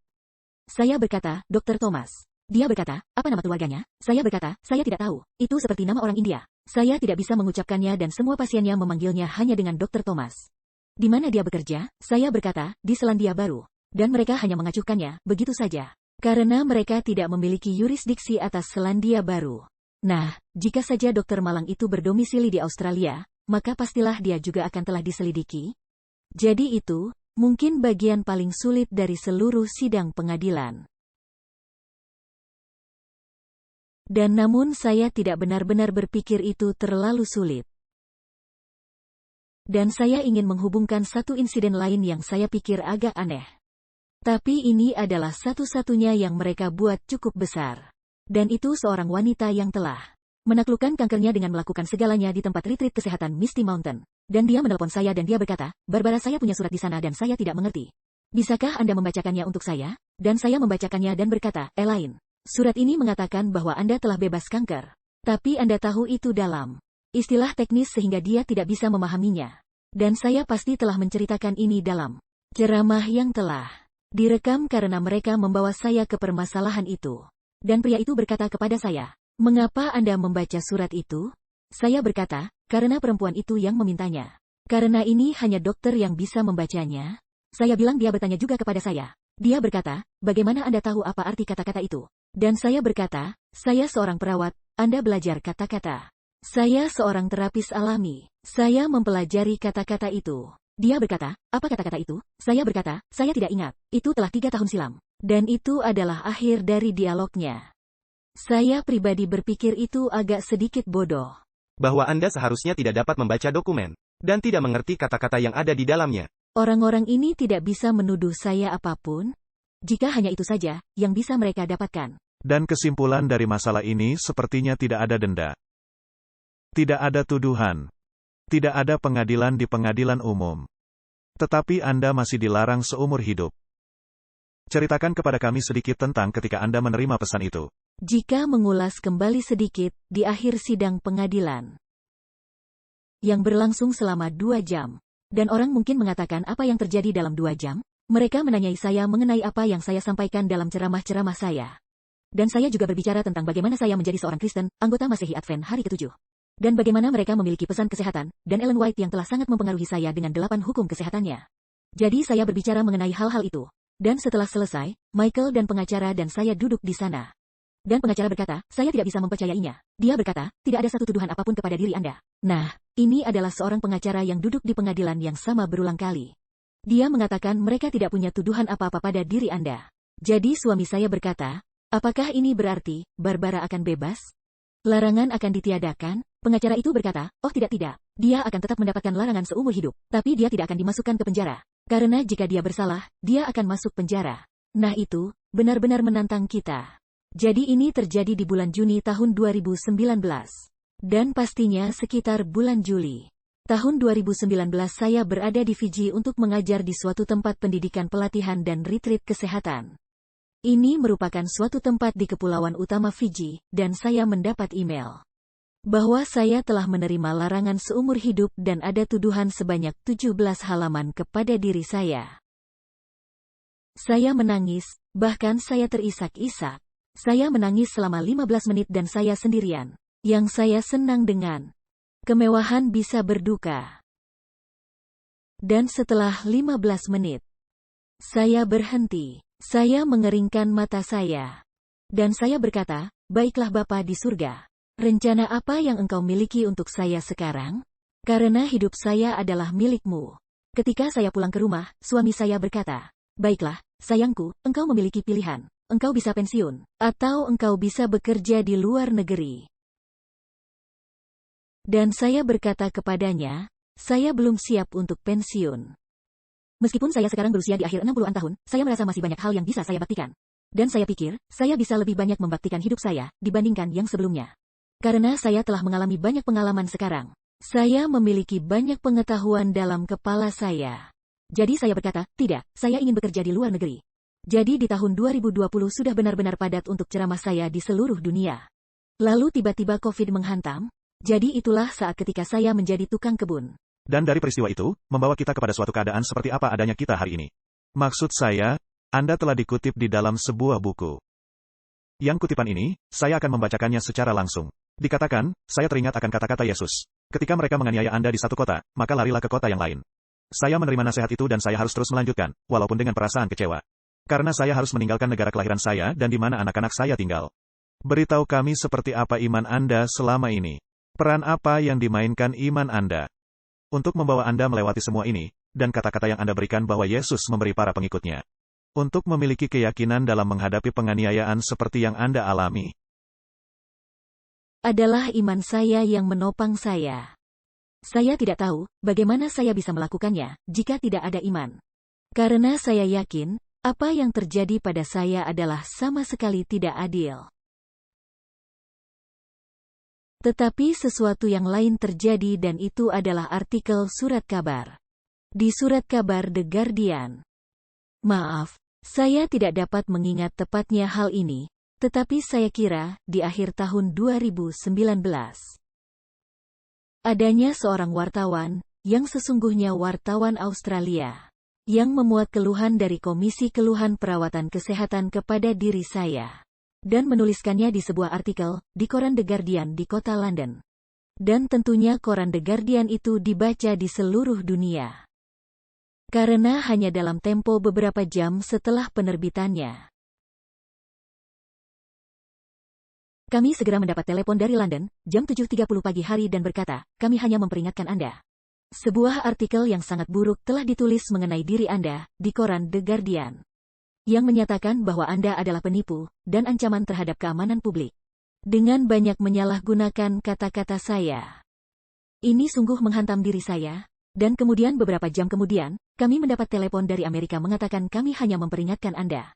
Saya berkata, Dr. Thomas. Dia berkata, apa nama keluarganya? Saya berkata, saya tidak tahu. Itu seperti nama orang India. Saya tidak bisa mengucapkannya dan semua pasiennya memanggilnya hanya dengan Dr. Thomas. Di mana dia bekerja? Saya berkata, di Selandia Baru. Dan mereka hanya mengacuhkannya, begitu saja. Karena mereka tidak memiliki yurisdiksi atas Selandia Baru. Nah, jika saja dokter malang itu berdomisili di Australia, maka pastilah dia juga akan telah diselidiki. Jadi itu, mungkin bagian paling sulit dari seluruh sidang pengadilan. Dan namun saya tidak benar-benar berpikir itu terlalu sulit. Dan saya ingin menghubungkan satu insiden lain yang saya pikir agak aneh. Tapi ini adalah satu-satunya yang mereka buat cukup besar. Dan itu seorang wanita yang telah menaklukkan kankernya dengan melakukan segalanya di tempat retreat kesehatan Misty Mountain. Dan dia menelpon saya dan dia berkata, Barbara, saya punya surat di sana dan saya tidak mengerti. Bisakah Anda membacakannya untuk saya? Dan saya membacakannya dan berkata, Elaine, surat ini mengatakan bahwa Anda telah bebas kanker. Tapi Anda tahu itu dalam istilah teknis sehingga dia tidak bisa memahaminya. Dan saya pasti telah menceritakan ini dalam ceramah yang telah direkam karena mereka membawa saya ke permasalahan itu. Dan pria itu berkata kepada saya, mengapa Anda membaca surat itu? Saya berkata, karena perempuan itu yang memintanya. Karena ini hanya dokter yang bisa membacanya. Saya bilang dia bertanya juga kepada saya. Dia berkata, bagaimana Anda tahu apa arti kata-kata itu? Dan saya berkata, saya seorang perawat, Anda belajar kata-kata. Saya seorang terapis alami. Saya mempelajari kata-kata itu. Dia berkata, apa kata-kata itu? Saya berkata, saya tidak ingat. Itu telah 3 tahun silam. Dan itu adalah akhir dari dialognya. Saya pribadi berpikir itu agak sedikit bodoh. Bahwa Anda seharusnya tidak dapat membaca dokumen, dan tidak mengerti kata-kata yang ada di dalamnya. Orang-orang ini tidak bisa menuduh saya apapun, jika hanya itu saja yang bisa mereka dapatkan. Dan kesimpulan dari masalah ini sepertinya tidak ada denda. Tidak ada tuduhan. Tidak ada pengadilan di pengadilan umum. Tetapi Anda masih dilarang seumur hidup. Ceritakan kepada kami sedikit tentang ketika Anda menerima pesan itu. Jika mengulas kembali sedikit, di akhir sidang pengadilan, yang berlangsung selama 2 jam, dan orang mungkin mengatakan apa yang terjadi dalam 2 jam, mereka menanyai saya mengenai apa yang saya sampaikan dalam ceramah-ceramah saya. Dan saya juga berbicara tentang bagaimana saya menjadi seorang Kristen, anggota Masehi Advent hari ke-7. Dan bagaimana mereka memiliki pesan kesehatan, dan Ellen White yang telah sangat mempengaruhi saya dengan 8 hukum kesehatannya. Jadi saya berbicara mengenai hal-hal itu. Dan setelah selesai, Michael dan pengacara dan saya duduk di sana. Dan pengacara berkata, saya tidak bisa mempercayainya. Dia berkata, tidak ada satu tuduhan apapun kepada diri Anda. Nah, ini adalah seorang pengacara yang duduk di pengadilan yang sama berulang kali. Dia mengatakan mereka tidak punya tuduhan apa-apa pada diri Anda. Jadi suami saya berkata, apakah ini berarti Barbara akan bebas? Larangan akan ditiadakan? Pengacara itu berkata, oh tidak. Dia akan tetap mendapatkan larangan seumur hidup, tapi dia tidak akan dimasukkan ke penjara. Karena jika dia bersalah, dia akan masuk penjara. Nah itu, benar-benar menantang kita. Jadi ini terjadi di bulan Juni tahun 2019. Dan pastinya sekitar bulan Juli. Tahun 2019 saya berada di Fiji untuk mengajar di suatu tempat pendidikan pelatihan dan retreat kesehatan. Ini merupakan suatu tempat di kepulauan utama Fiji, dan saya mendapat email bahwa saya telah menerima larangan seumur hidup dan ada tuduhan sebanyak 17 halaman kepada diri saya. Saya menangis, bahkan saya terisak-isak. Saya menangis selama 15 menit dan saya sendirian. Yang saya senang dengan kemewahan bisa berduka. Dan setelah 15 menit, saya berhenti. Saya mengeringkan mata saya. Dan saya berkata, baiklah Bapa di surga. Rencana apa yang engkau miliki untuk saya sekarang? Karena hidup saya adalah milikmu. Ketika saya pulang ke rumah, suami saya berkata, baiklah, sayangku, engkau memiliki pilihan. Engkau bisa pensiun, atau engkau bisa bekerja di luar negeri. Dan saya berkata kepadanya, saya belum siap untuk pensiun. Meskipun saya sekarang berusia di akhir 60-an tahun, saya merasa masih banyak hal yang bisa saya baktikan. Dan saya pikir, saya bisa lebih banyak membaktikan hidup saya, dibandingkan yang sebelumnya. Karena saya telah mengalami banyak pengalaman sekarang. Saya memiliki banyak pengetahuan dalam kepala saya. Jadi saya berkata, tidak, saya ingin bekerja di luar negeri. Jadi di tahun 2020 sudah benar-benar padat untuk ceramah saya di seluruh dunia. Lalu tiba-tiba COVID menghantam. Jadi itulah saat ketika saya menjadi tukang kebun. Dan dari peristiwa itu, membawa kita kepada suatu keadaan seperti apa adanya kita hari ini. Maksud saya, Anda telah dikutip di dalam sebuah buku. Yang kutipan ini, saya akan membacakannya secara langsung. Dikatakan, saya teringat akan kata-kata Yesus. Ketika mereka menganiaya Anda di satu kota, maka larilah ke kota yang lain. Saya menerima nasihat itu dan saya harus terus melanjutkan, walaupun dengan perasaan kecewa. Karena saya harus meninggalkan negara kelahiran saya dan di mana anak-anak saya tinggal. Beritahu kami seperti apa iman Anda selama ini. Peran apa yang dimainkan iman Anda untuk membawa Anda melewati semua ini, dan kata-kata yang Anda berikan bahwa Yesus memberi para pengikutnya untuk memiliki keyakinan dalam menghadapi penganiayaan seperti yang Anda alami? Adalah iman saya yang menopang saya. Saya tidak tahu bagaimana saya bisa melakukannya jika tidak ada iman. Karena saya yakin, apa yang terjadi pada saya adalah sama sekali tidak adil. Tetapi sesuatu yang lain terjadi dan itu adalah artikel surat kabar. Di surat kabar The Guardian. Maaf, saya tidak dapat mengingat tepatnya hal ini, tetapi saya kira di akhir tahun 2019. Adanya seorang wartawan, yang sesungguhnya wartawan Australia, yang memuat keluhan dari Komisi Keluhan Perawatan Kesehatan kepada diri saya, dan menuliskannya di sebuah artikel di koran The Guardian di kota London. Dan tentunya koran The Guardian itu dibaca di seluruh dunia. Karena hanya dalam tempo beberapa jam setelah penerbitannya, kami segera mendapat telepon dari London, jam 7.30 pagi hari dan berkata, kami hanya memperingatkan Anda. Sebuah artikel yang sangat buruk telah ditulis mengenai diri Anda di koran The Guardian, yang menyatakan bahwa Anda adalah penipu dan ancaman terhadap keamanan publik. Dengan banyak menyalahgunakan kata-kata saya. Ini sungguh menghantam diri saya, dan kemudian beberapa jam kemudian, kami mendapat telepon dari Amerika mengatakan kami hanya memperingatkan Anda.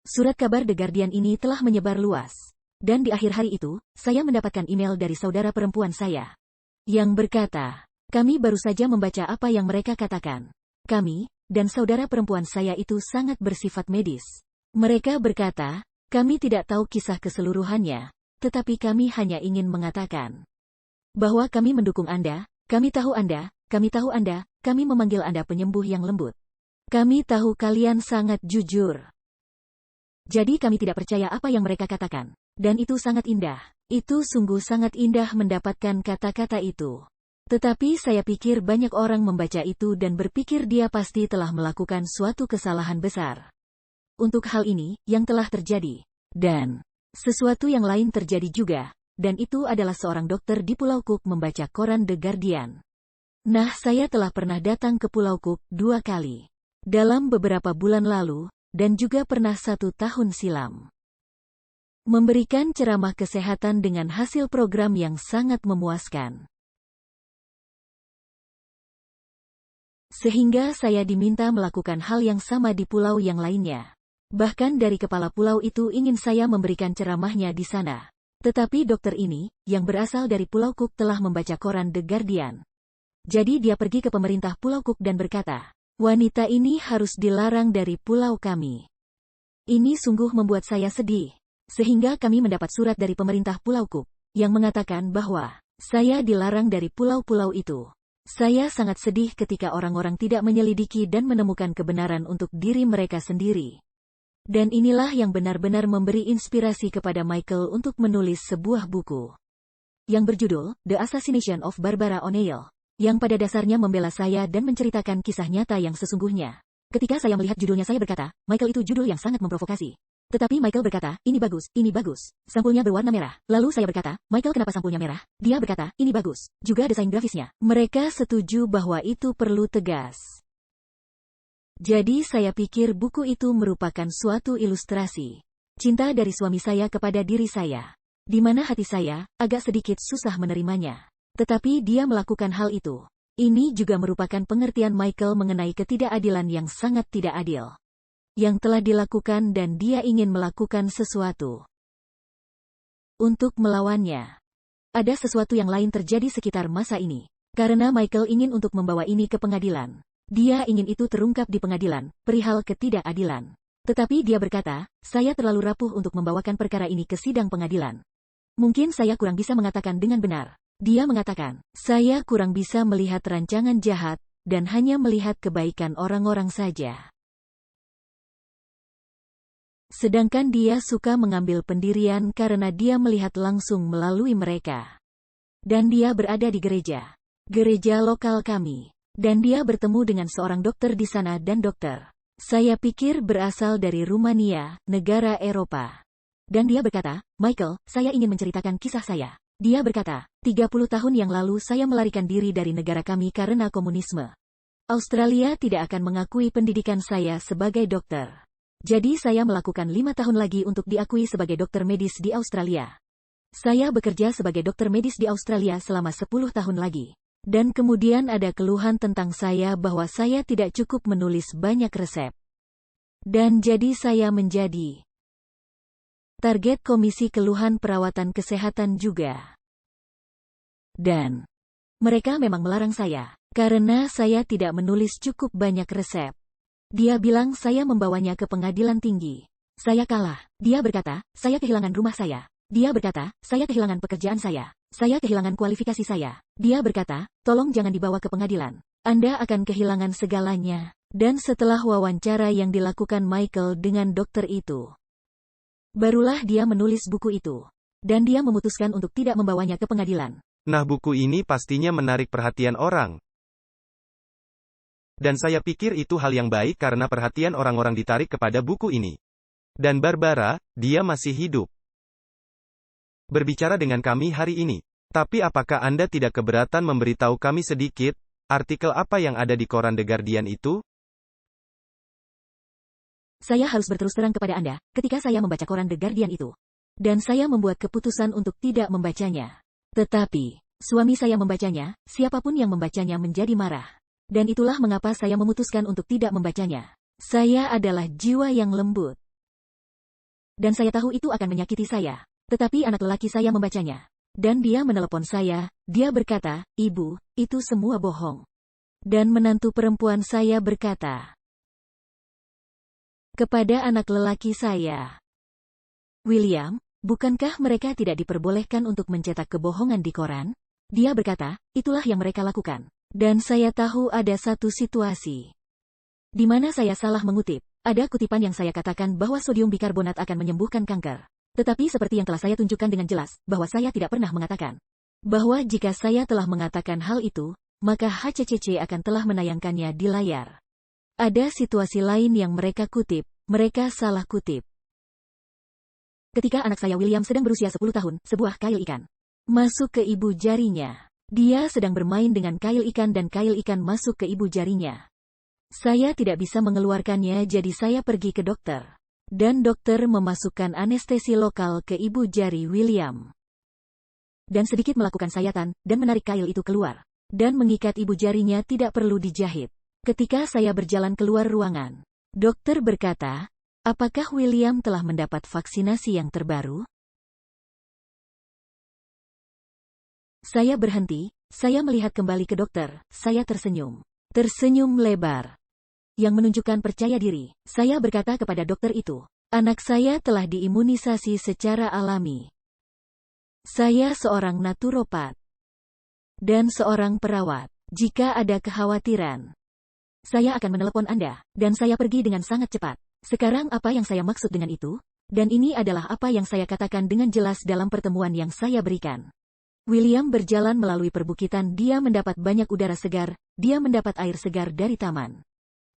Surat kabar The Guardian ini telah menyebar luas. Dan di akhir hari itu, saya mendapatkan email dari saudara perempuan saya, yang berkata, kami baru saja membaca apa yang mereka katakan. Kami, dan saudara perempuan saya itu sangat bersifat medis. Mereka berkata, kami tidak tahu kisah keseluruhannya, tetapi kami hanya ingin mengatakan bahwa kami mendukung Anda, kami tahu Anda, kami memanggil Anda penyembuh yang lembut. Kami tahu kalian sangat jujur. Jadi kami tidak percaya apa yang mereka katakan. Dan itu sangat indah. Itu sungguh sangat indah mendapatkan kata-kata itu. Tetapi saya pikir banyak orang membaca itu dan berpikir dia pasti telah melakukan suatu kesalahan besar. Untuk hal ini, yang telah terjadi. Dan sesuatu yang lain terjadi juga. Dan itu adalah seorang dokter di Pulau Cook membaca koran The Guardian. Nah, saya telah pernah datang ke Pulau Cook 2 kali. Dalam beberapa bulan lalu, dan juga pernah 1 tahun silam. Memberikan ceramah kesehatan dengan hasil program yang sangat memuaskan. Sehingga saya diminta melakukan hal yang sama di pulau yang lainnya. Bahkan dari kepala pulau itu ingin saya memberikan ceramahnya di sana. Tetapi dokter ini, yang berasal dari Pulau Cook telah membaca koran The Guardian. Jadi dia pergi ke pemerintah Pulau Cook dan berkata, wanita ini harus dilarang dari pulau kami. Ini sungguh membuat saya sedih. Sehingga kami mendapat surat dari pemerintah Pulau Cook, yang mengatakan bahwa saya dilarang dari pulau-pulau itu. Saya sangat sedih ketika orang-orang tidak menyelidiki dan menemukan kebenaran untuk diri mereka sendiri. Dan inilah yang benar-benar memberi inspirasi kepada Michael untuk menulis sebuah buku. Yang berjudul, The Assassination of Barbara O'Neill, yang pada dasarnya membela saya dan menceritakan kisah nyata yang sesungguhnya. Ketika saya melihat judulnya saya berkata, Michael itu judul yang sangat memprovokasi. Tetapi Michael berkata, ini bagus, sampulnya berwarna merah. Lalu saya berkata, Michael kenapa sampulnya merah? Dia berkata, ini bagus, juga desain grafisnya. Mereka setuju bahwa itu perlu tegas. Jadi saya pikir buku itu merupakan suatu ilustrasi cinta dari suami saya kepada diri saya. Di mana hati saya, agak sedikit susah menerimanya. Tetapi dia melakukan hal itu. Ini juga merupakan pengertian Michael mengenai ketidakadilan yang sangat tidak adil. Yang telah dilakukan dan dia ingin melakukan sesuatu untuk melawannya. Ada sesuatu yang lain terjadi sekitar masa ini. Karena Michael ingin untuk membawa ini ke pengadilan. Dia ingin itu terungkap di pengadilan, perihal ketidakadilan. Tetapi dia berkata, saya terlalu rapuh untuk membawakan perkara ini ke sidang pengadilan. Mungkin saya kurang bisa mengatakan dengan benar. Dia mengatakan, saya kurang bisa melihat rancangan jahat, dan hanya melihat kebaikan orang-orang saja. Sedangkan dia suka mengambil pendirian karena dia melihat langsung melalui mereka. Dan dia berada di gereja lokal kami. Dan dia bertemu dengan seorang dokter di sana dan dokter, saya pikir berasal dari Rumania, negara Eropa. Dan dia berkata, Michael, saya ingin menceritakan kisah saya. Dia berkata, 30 tahun yang lalu saya melarikan diri dari negara kami karena komunisme. Australia tidak akan mengakui pendidikan saya sebagai dokter. Jadi saya melakukan 5 tahun lagi untuk diakui sebagai dokter medis di Australia. Saya bekerja sebagai dokter medis di Australia selama 10 tahun lagi. Dan kemudian ada keluhan tentang saya bahwa saya tidak cukup menulis banyak resep. Dan jadi saya menjadi target Komisi Keluhan Perawatan Kesehatan juga. Dan mereka memang melarang saya, karena saya tidak menulis cukup banyak resep. Dia bilang saya membawanya ke pengadilan tinggi. Saya kalah. Dia berkata, saya kehilangan rumah saya. Dia berkata, saya kehilangan pekerjaan saya. Saya kehilangan kualifikasi saya. Dia berkata, tolong jangan dibawa ke pengadilan. Anda akan kehilangan segalanya. Dan setelah wawancara yang dilakukan Michael dengan dokter itu, barulah dia menulis buku itu. Dan dia memutuskan untuk tidak membawanya ke pengadilan. Nah, buku ini pastinya menarik perhatian orang. Dan saya pikir itu hal yang baik karena perhatian orang-orang ditarik kepada buku ini. Dan Barbara, dia masih hidup. Berbicara dengan kami hari ini. Tapi apakah Anda tidak keberatan memberitahu kami sedikit, artikel apa yang ada di koran The Guardian itu? Saya harus berterus terang kepada Anda, ketika saya membaca koran The Guardian itu. Dan saya membuat keputusan untuk tidak membacanya. Tetapi, suami saya membacanya, siapapun yang membacanya menjadi marah. Dan itulah mengapa saya memutuskan untuk tidak membacanya. Saya adalah jiwa yang lembut. Dan saya tahu itu akan menyakiti saya. Tetapi anak lelaki saya membacanya. Dan dia menelepon saya, dia berkata, Ibu, itu semua bohong. Dan menantu perempuan saya berkata kepada anak lelaki saya, William, bukankah mereka tidak diperbolehkan untuk mencetak kebohongan di koran? Dia berkata, itulah yang mereka lakukan. Dan saya tahu ada satu situasi di mana saya salah mengutip. Ada kutipan yang saya katakan bahwa sodium bikarbonat akan menyembuhkan kanker. Tetapi seperti yang telah saya tunjukkan dengan jelas, bahwa saya tidak pernah mengatakan bahwa jika saya telah mengatakan hal itu, maka HCCC akan telah menayangkannya di layar. Ada situasi lain yang mereka kutip, mereka salah kutip. Ketika anak saya William sedang berusia 10 tahun, sebuah kail ikan masuk ke ibu jarinya. Dia sedang bermain dengan kail ikan dan kail ikan masuk ke ibu jarinya. Saya tidak bisa mengeluarkannya, jadi saya pergi ke dokter. Dan dokter memasukkan anestesi lokal ke ibu jari William. Dan sedikit melakukan sayatan, dan menarik kail itu keluar. Dan mengikat ibu jarinya tidak perlu dijahit. Ketika saya berjalan keluar ruangan, dokter berkata, apakah William telah mendapat vaksinasi yang terbaru? Saya berhenti, saya melihat kembali ke dokter, saya tersenyum. Tersenyum lebar. Yang menunjukkan percaya diri, saya berkata kepada dokter itu, anak saya telah diimunisasi secara alami. Saya seorang naturopat dan seorang perawat. Jika ada kekhawatiran, saya akan menelepon Anda, dan saya pergi dengan sangat cepat. Sekarang apa yang saya maksud dengan itu? Dan ini adalah apa yang saya katakan dengan jelas dalam pertemuan yang saya berikan. William berjalan melalui perbukitan, dia mendapat banyak udara segar, dia mendapat air segar dari taman.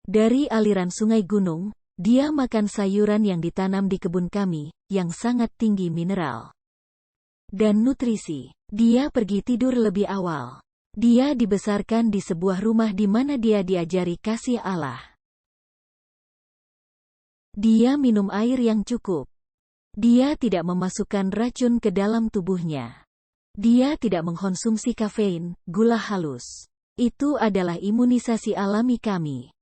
Dari aliran sungai gunung, dia makan sayuran yang ditanam di kebun kami, yang sangat tinggi mineral dan nutrisi. Dia pergi tidur lebih awal. Dia dibesarkan di sebuah rumah di mana dia diajari kasih Allah. Dia minum air yang cukup. Dia tidak memasukkan racun ke dalam tubuhnya. Dia tidak mengkonsumsi kafein, gula halus. Itu adalah imunisasi alami kami.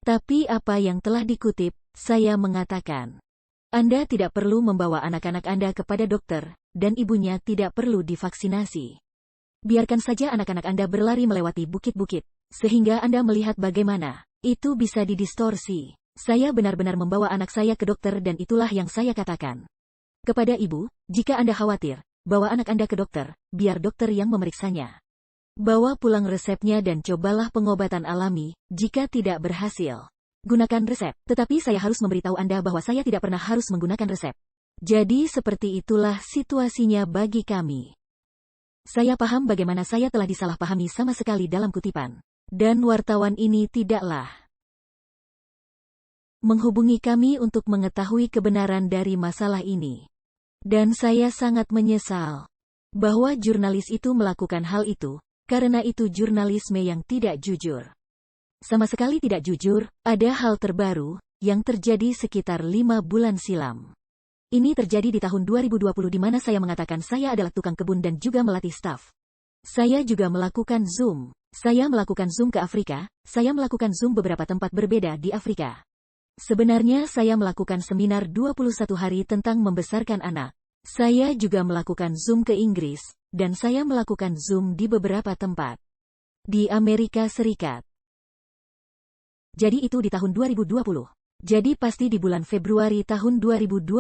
Tapi apa yang telah dikutip, saya mengatakan, Anda tidak perlu membawa anak-anak Anda kepada dokter, dan ibunya tidak perlu divaksinasi. Biarkan saja anak-anak Anda berlari melewati bukit-bukit, sehingga Anda melihat bagaimana itu bisa didistorsi. Saya benar-benar membawa anak saya ke dokter dan itulah yang saya katakan kepada ibu, jika Anda khawatir, bawa anak Anda ke dokter, biar dokter yang memeriksanya. Bawa pulang resepnya dan cobalah pengobatan alami, jika tidak berhasil, gunakan resep. Tetapi saya harus memberitahu Anda bahwa saya tidak pernah harus menggunakan resep. Jadi seperti itulah situasinya bagi kami. Saya paham bagaimana saya telah disalahpahami sama sekali dalam kutipan. Dan wartawan ini tidaklah menghubungi kami untuk mengetahui kebenaran dari masalah ini. Dan saya sangat menyesal bahwa jurnalis itu melakukan hal itu, karena itu jurnalisme yang tidak jujur. Sama sekali tidak jujur. Ada hal terbaru, yang terjadi sekitar 5 bulan silam. Ini terjadi di tahun 2020 di mana saya mengatakan saya adalah tukang kebun dan juga melatih staf. Saya juga melakukan Zoom. Saya melakukan Zoom ke Afrika, saya melakukan Zoom beberapa tempat berbeda di Afrika. Sebenarnya saya melakukan seminar 21 hari tentang membesarkan anak. Saya juga melakukan Zoom ke Inggris, dan saya melakukan Zoom di beberapa tempat di Amerika Serikat. Jadi itu di tahun 2020. Jadi pasti di bulan Februari tahun 2021.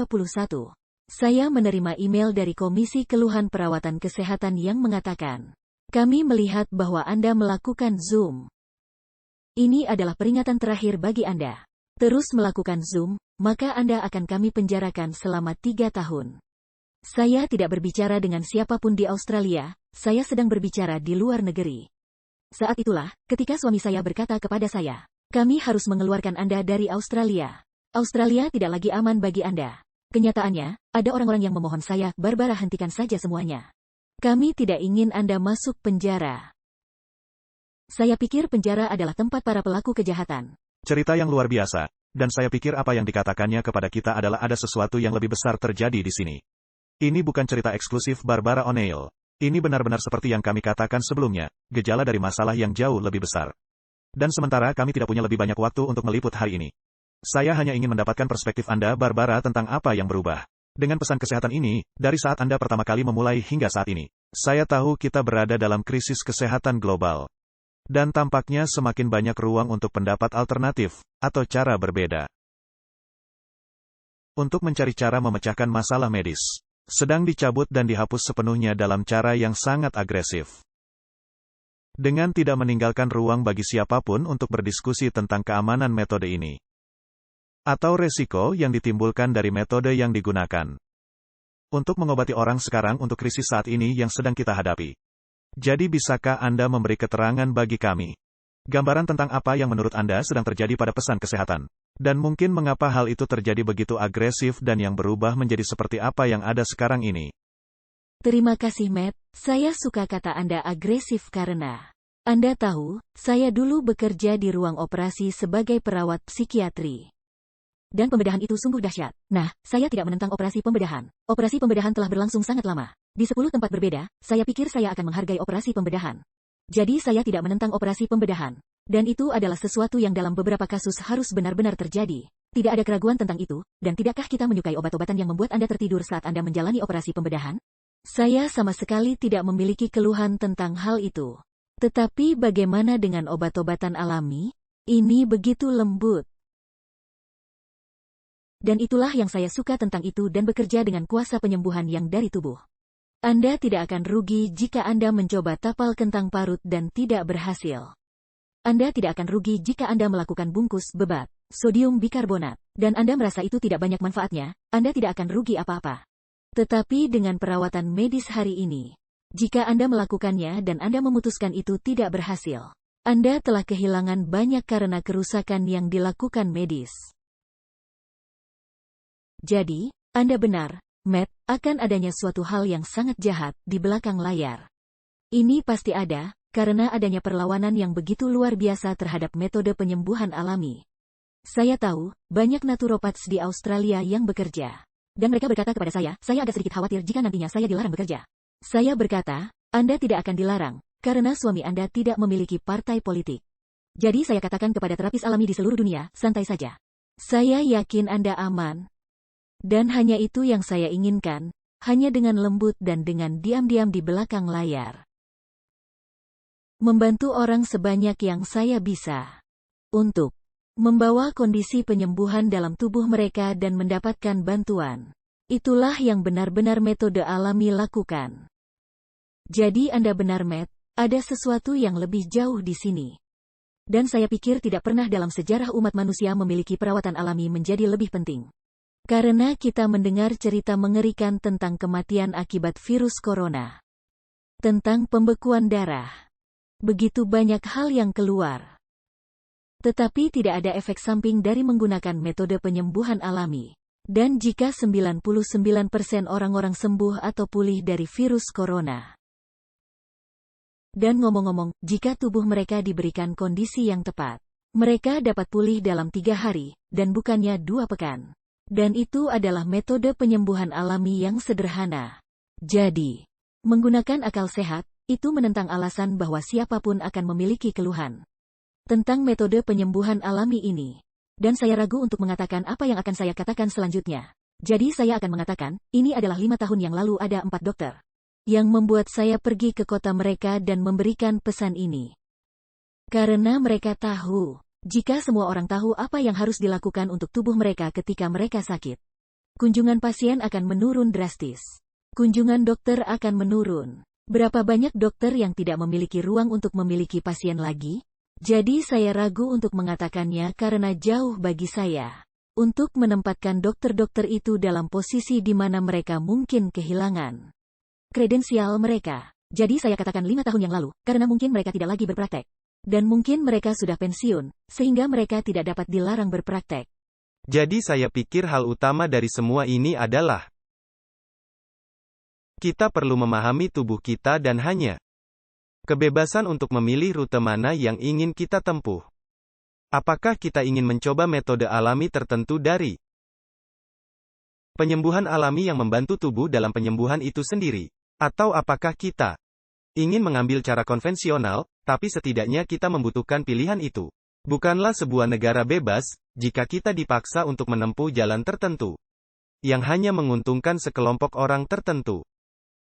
Saya menerima email dari Komisi Keluhan Perawatan Kesehatan yang mengatakan, kami melihat bahwa Anda melakukan Zoom. Ini adalah peringatan terakhir bagi Anda. Terus melakukan Zoom, maka Anda akan kami penjarakan selama 3 tahun. Saya tidak berbicara dengan siapapun di Australia, saya sedang berbicara di luar negeri. Saat itulah, ketika suami saya berkata kepada saya, kami harus mengeluarkan Anda dari Australia. Australia tidak lagi aman bagi Anda. Kenyataannya, ada orang-orang yang memohon saya, Barbara hentikan saja semuanya. Kami tidak ingin Anda masuk penjara. Saya pikir penjara adalah tempat para pelaku kejahatan. Cerita yang luar biasa, dan saya pikir apa yang dikatakannya kepada kita adalah ada sesuatu yang lebih besar terjadi di sini. Ini bukan cerita eksklusif Barbara O'Neill. Ini benar-benar seperti yang kami katakan sebelumnya, gejala dari masalah yang jauh lebih besar. Dan sementara kami tidak punya lebih banyak waktu untuk meliput hari ini. Saya hanya ingin mendapatkan perspektif Anda, Barbara, tentang apa yang berubah. Dengan pesan kesehatan ini, dari saat Anda pertama kali memulai hingga saat ini. Saya tahu kita berada dalam krisis kesehatan global. Dan tampaknya semakin banyak ruang untuk pendapat alternatif, atau cara berbeda. Untuk mencari cara memecahkan masalah medis. Sedang dicabut dan dihapus sepenuhnya dalam cara yang sangat agresif. Dengan tidak meninggalkan ruang bagi siapapun untuk berdiskusi tentang keamanan metode ini. Atau resiko yang ditimbulkan dari metode yang digunakan. Untuk mengobati orang sekarang untuk krisis saat ini yang sedang kita hadapi. Jadi bisakah Anda memberi keterangan bagi kami? Gambaran tentang apa yang menurut Anda sedang terjadi pada pesan kesehatan. Dan mungkin mengapa hal itu terjadi begitu agresif dan yang berubah menjadi seperti apa yang ada sekarang ini. Terima kasih Matt, saya suka kata Anda agresif karena Anda tahu, saya dulu bekerja di ruang operasi sebagai perawat psikiatri. Dan pembedahan itu sungguh dahsyat. Nah, saya tidak menentang operasi pembedahan. Operasi pembedahan telah berlangsung sangat lama. Di 10 tempat berbeda, saya pikir saya akan menghargai operasi pembedahan. Jadi saya tidak menentang operasi pembedahan. Dan itu adalah sesuatu yang dalam beberapa kasus harus benar-benar terjadi. Tidak ada keraguan tentang itu, dan tidakkah kita menyukai obat-obatan yang membuat Anda tertidur saat Anda menjalani operasi pembedahan? Saya sama sekali tidak memiliki keluhan tentang hal itu. Tetapi bagaimana dengan obat-obatan alami? Ini begitu lembut. Dan itulah yang saya suka tentang itu dan bekerja dengan kuasa penyembuhan yang dari tubuh. Anda tidak akan rugi jika Anda mencoba tapal kentang parut dan tidak berhasil. Anda tidak akan rugi jika Anda melakukan bungkus bebat, sodium bikarbonat, dan Anda merasa itu tidak banyak manfaatnya, Anda tidak akan rugi apa-apa. Tetapi dengan perawatan medis hari ini, jika Anda melakukannya dan Anda memutuskan itu tidak berhasil, Anda telah kehilangan banyak karena kerusakan yang dilakukan medis. Jadi, Anda benar, Matt, akan adanya suatu hal yang sangat jahat di belakang layar. Ini pasti ada, karena adanya perlawanan yang begitu luar biasa terhadap metode penyembuhan alami. Saya tahu, banyak naturopats di Australia yang bekerja. Dan mereka berkata kepada saya agak sedikit khawatir jika nantinya saya dilarang bekerja. Saya berkata, Anda tidak akan dilarang, karena suami Anda tidak memiliki partai politik. Jadi saya katakan kepada terapis alami di seluruh dunia, santai saja. Saya yakin Anda aman. Dan hanya itu yang saya inginkan, hanya dengan lembut dan dengan diam-diam di belakang layar. Membantu orang sebanyak yang saya bisa. Untuk membawa kondisi penyembuhan dalam tubuh mereka dan mendapatkan bantuan. Itulah yang benar-benar metode alami lakukan. Jadi Anda benar Matt, ada sesuatu yang lebih jauh di sini. Dan saya pikir tidak pernah dalam sejarah umat manusia memiliki perawatan alami menjadi lebih penting. Karena kita mendengar cerita mengerikan tentang kematian akibat virus corona. Tentang pembekuan darah. Begitu banyak hal yang keluar. Tetapi tidak ada efek samping dari menggunakan metode penyembuhan alami. Dan jika 99% orang-orang sembuh atau pulih dari virus corona. Dan ngomong-ngomong, jika tubuh mereka diberikan kondisi yang tepat, mereka dapat pulih dalam 3 hari, dan bukannya 2 pekan. Dan itu adalah metode penyembuhan alami yang sederhana. Jadi, menggunakan akal sehat, itu menentang alasan bahwa siapapun akan memiliki keluhan tentang metode penyembuhan alami ini. Dan saya ragu untuk mengatakan apa yang akan saya katakan selanjutnya. Jadi saya akan mengatakan, ini adalah 5 tahun yang lalu ada 4 dokter yang membuat saya pergi ke kota mereka dan memberikan pesan ini. Karena mereka tahu, jika semua orang tahu apa yang harus dilakukan untuk tubuh mereka ketika mereka sakit, kunjungan pasien akan menurun drastis. Kunjungan dokter akan menurun. Berapa banyak dokter yang tidak memiliki ruang untuk memiliki pasien lagi? Jadi saya ragu untuk mengatakannya karena jauh bagi saya untuk menempatkan dokter-dokter itu dalam posisi di mana mereka mungkin kehilangan kredensial mereka. Jadi saya katakan 5 tahun yang lalu, karena mungkin mereka tidak lagi berpraktek. Dan mungkin mereka sudah pensiun, sehingga mereka tidak dapat dilarang berpraktek. Jadi saya pikir hal utama dari semua ini adalah kita perlu memahami tubuh kita dan hanya kebebasan untuk memilih rute mana yang ingin kita tempuh. Apakah kita ingin mencoba metode alami tertentu dari penyembuhan alami yang membantu tubuh dalam penyembuhan itu sendiri? Atau apakah kita ingin mengambil cara konvensional, tapi setidaknya kita membutuhkan pilihan itu? Bukanlah sebuah negara bebas, jika kita dipaksa untuk menempuh jalan tertentu yang hanya menguntungkan sekelompok orang tertentu.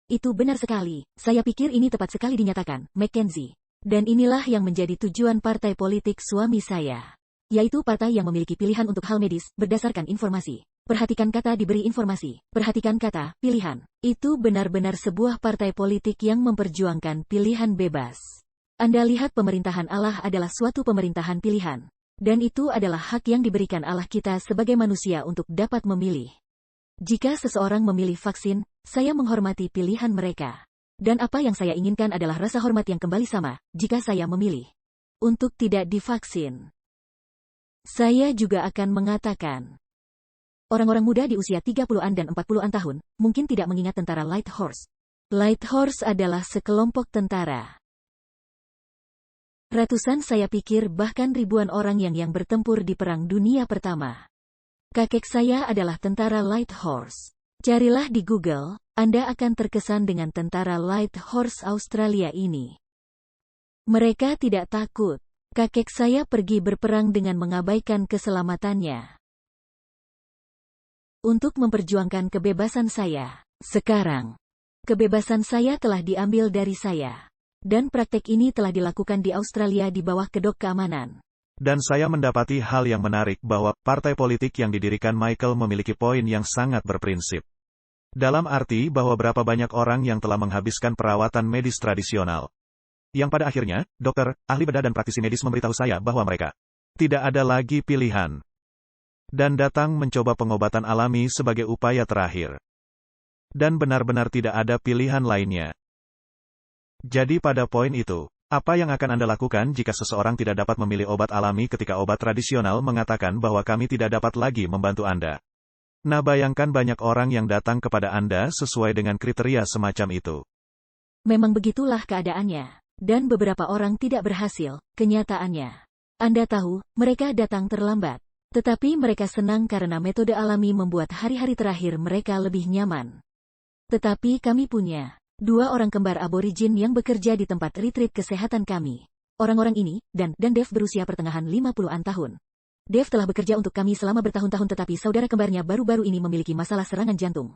Itu benar sekali. Saya pikir ini tepat sekali dinyatakan, Mackenzie. Dan inilah yang menjadi tujuan partai politik suami saya. Yaitu partai yang memiliki pilihan untuk hal medis, berdasarkan informasi. Perhatikan kata diberi informasi. Perhatikan kata, pilihan. Itu benar-benar sebuah partai politik yang memperjuangkan pilihan bebas. Anda lihat pemerintahan Allah adalah suatu pemerintahan pilihan. Dan itu adalah hak yang diberikan Allah kita sebagai manusia untuk dapat memilih. Jika seseorang memilih vaksin, saya menghormati pilihan mereka. Dan apa yang saya inginkan adalah rasa hormat yang kembali sama, jika saya memilih untuk tidak divaksin. Saya juga akan mengatakan, orang-orang muda di usia 30-an dan 40-an tahun, mungkin tidak mengingat tentara Light Horse. Light Horse adalah sekelompok tentara. Ratusan, saya pikir bahkan ribuan orang yang bertempur di Perang Dunia Pertama. Kakek saya adalah tentara Light Horse. Carilah di Google, Anda akan terkesan dengan tentara Light Horse Australia ini. Mereka tidak takut. Kakek saya pergi berperang dengan mengabaikan keselamatannya untuk memperjuangkan kebebasan saya. Sekarang, kebebasan saya telah diambil dari saya. Dan praktek ini telah dilakukan di Australia di bawah kedok keamanan. Dan saya mendapati hal yang menarik bahwa partai politik yang didirikan Michael memiliki poin yang sangat berprinsip. Dalam arti bahwa berapa banyak orang yang telah menghabiskan perawatan medis tradisional. Yang pada akhirnya, dokter, ahli bedah dan praktisi medis memberitahu saya bahwa mereka tidak ada lagi pilihan. Dan datang mencoba pengobatan alami sebagai upaya terakhir. Dan benar-benar tidak ada pilihan lainnya. Jadi pada poin itu, apa yang akan Anda lakukan jika seseorang tidak dapat memilih obat alami ketika obat tradisional mengatakan bahwa kami tidak dapat lagi membantu Anda? Nah, bayangkan banyak orang yang datang kepada Anda sesuai dengan kriteria semacam itu. Memang begitulah keadaannya. Dan beberapa orang tidak berhasil, kenyataannya. Anda tahu, mereka datang terlambat. Tetapi mereka senang karena metode alami membuat hari-hari terakhir mereka lebih nyaman. Tetapi kami punya 2 orang kembar aborigin yang bekerja di tempat retreat kesehatan kami. Orang-orang ini, dan Dave berusia pertengahan 50-an tahun. Dave telah bekerja untuk kami selama bertahun-tahun tetapi saudara kembarnya baru-baru ini memiliki masalah serangan jantung.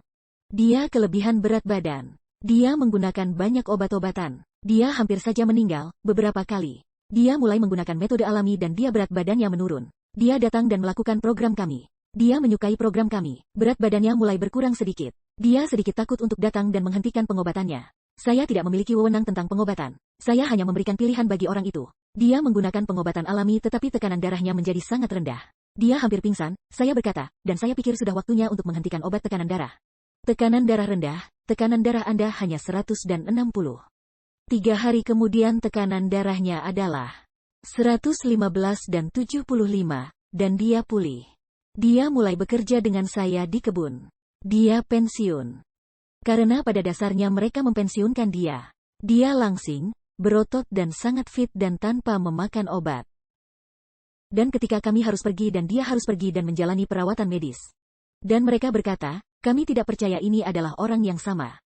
Dia kelebihan berat badan. Dia menggunakan banyak obat-obatan. Dia hampir saja meninggal, beberapa kali. Dia mulai menggunakan metode alami dan dia berat badannya menurun. Dia datang dan melakukan program kami. Dia menyukai program kami. Berat badannya mulai berkurang sedikit. Dia sedikit takut untuk datang dan menghentikan pengobatannya. Saya tidak memiliki wewenang tentang pengobatan. Saya hanya memberikan pilihan bagi orang itu. Dia menggunakan pengobatan alami tetapi tekanan darahnya menjadi sangat rendah. Dia hampir pingsan, saya berkata, dan saya pikir sudah waktunya untuk menghentikan obat tekanan darah. Tekanan darah rendah, tekanan darah Anda hanya 160. 3 hari kemudian tekanan darahnya adalah 115 dan 75, dan dia pulih. Dia mulai bekerja dengan saya di kebun. Dia pensiun. Karena pada dasarnya mereka mempensiunkan dia. Dia langsing, berotot dan sangat fit dan tanpa memakan obat. Dan ketika kami harus pergi dan dia harus pergi dan menjalani perawatan medis. Dan mereka berkata, kami tidak percaya ini adalah orang yang sama.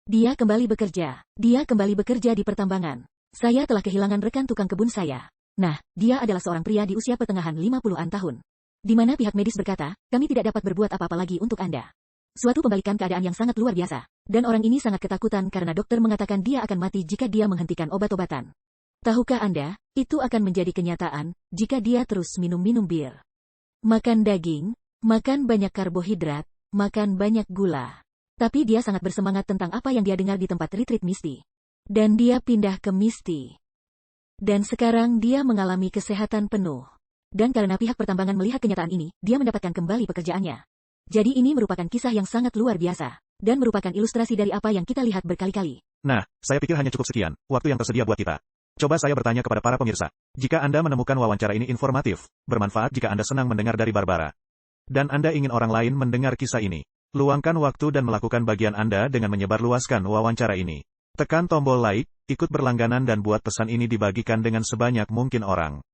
Dia kembali bekerja. Dia kembali bekerja di pertambangan. Saya telah kehilangan rekan tukang kebun saya. Nah, dia adalah seorang pria di usia pertengahan 50-an tahun. Di mana pihak medis berkata, kami tidak dapat berbuat apa-apa lagi untuk Anda. Suatu pembalikan keadaan yang sangat luar biasa. Dan orang ini sangat ketakutan karena dokter mengatakan dia akan mati jika dia menghentikan obat-obatan. Tahukah Anda, itu akan menjadi kenyataan, jika dia terus minum-minum bir. Makan daging, makan banyak karbohidrat, makan banyak gula. Tapi dia sangat bersemangat tentang apa yang dia dengar di tempat retreat Misty. Dan dia pindah ke Misty. Dan sekarang dia mengalami kesehatan penuh. Dan karena pihak pertambangan melihat kenyataan ini, dia mendapatkan kembali pekerjaannya. Jadi ini merupakan kisah yang sangat luar biasa. Dan merupakan ilustrasi dari apa yang kita lihat berkali-kali. Nah, saya pikir hanya cukup sekian, waktu yang tersedia buat kita. Coba saya bertanya kepada para pemirsa. Jika Anda menemukan wawancara ini informatif, bermanfaat jika Anda senang mendengar dari Barbara. Dan Anda ingin orang lain mendengar kisah ini. Luangkan waktu dan melakukan bagian Anda dengan menyebarluaskan wawancara ini. Tekan tombol like, ikut berlangganan dan buat pesan ini dibagikan dengan sebanyak mungkin orang.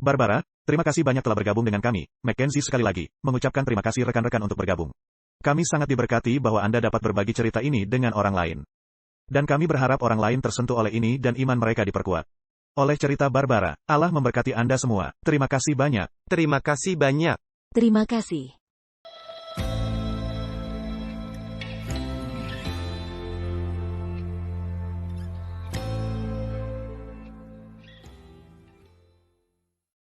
Barbara, terima kasih banyak telah bergabung dengan kami. Mackenzie sekali lagi, mengucapkan terima kasih rekan-rekan untuk bergabung. Kami sangat diberkati bahwa Anda dapat berbagi cerita ini dengan orang lain. Dan kami berharap orang lain tersentuh oleh ini dan iman mereka diperkuat. Oleh cerita Barbara, Allah memberkati Anda semua. Terima kasih banyak. Terima kasih banyak. Terima kasih.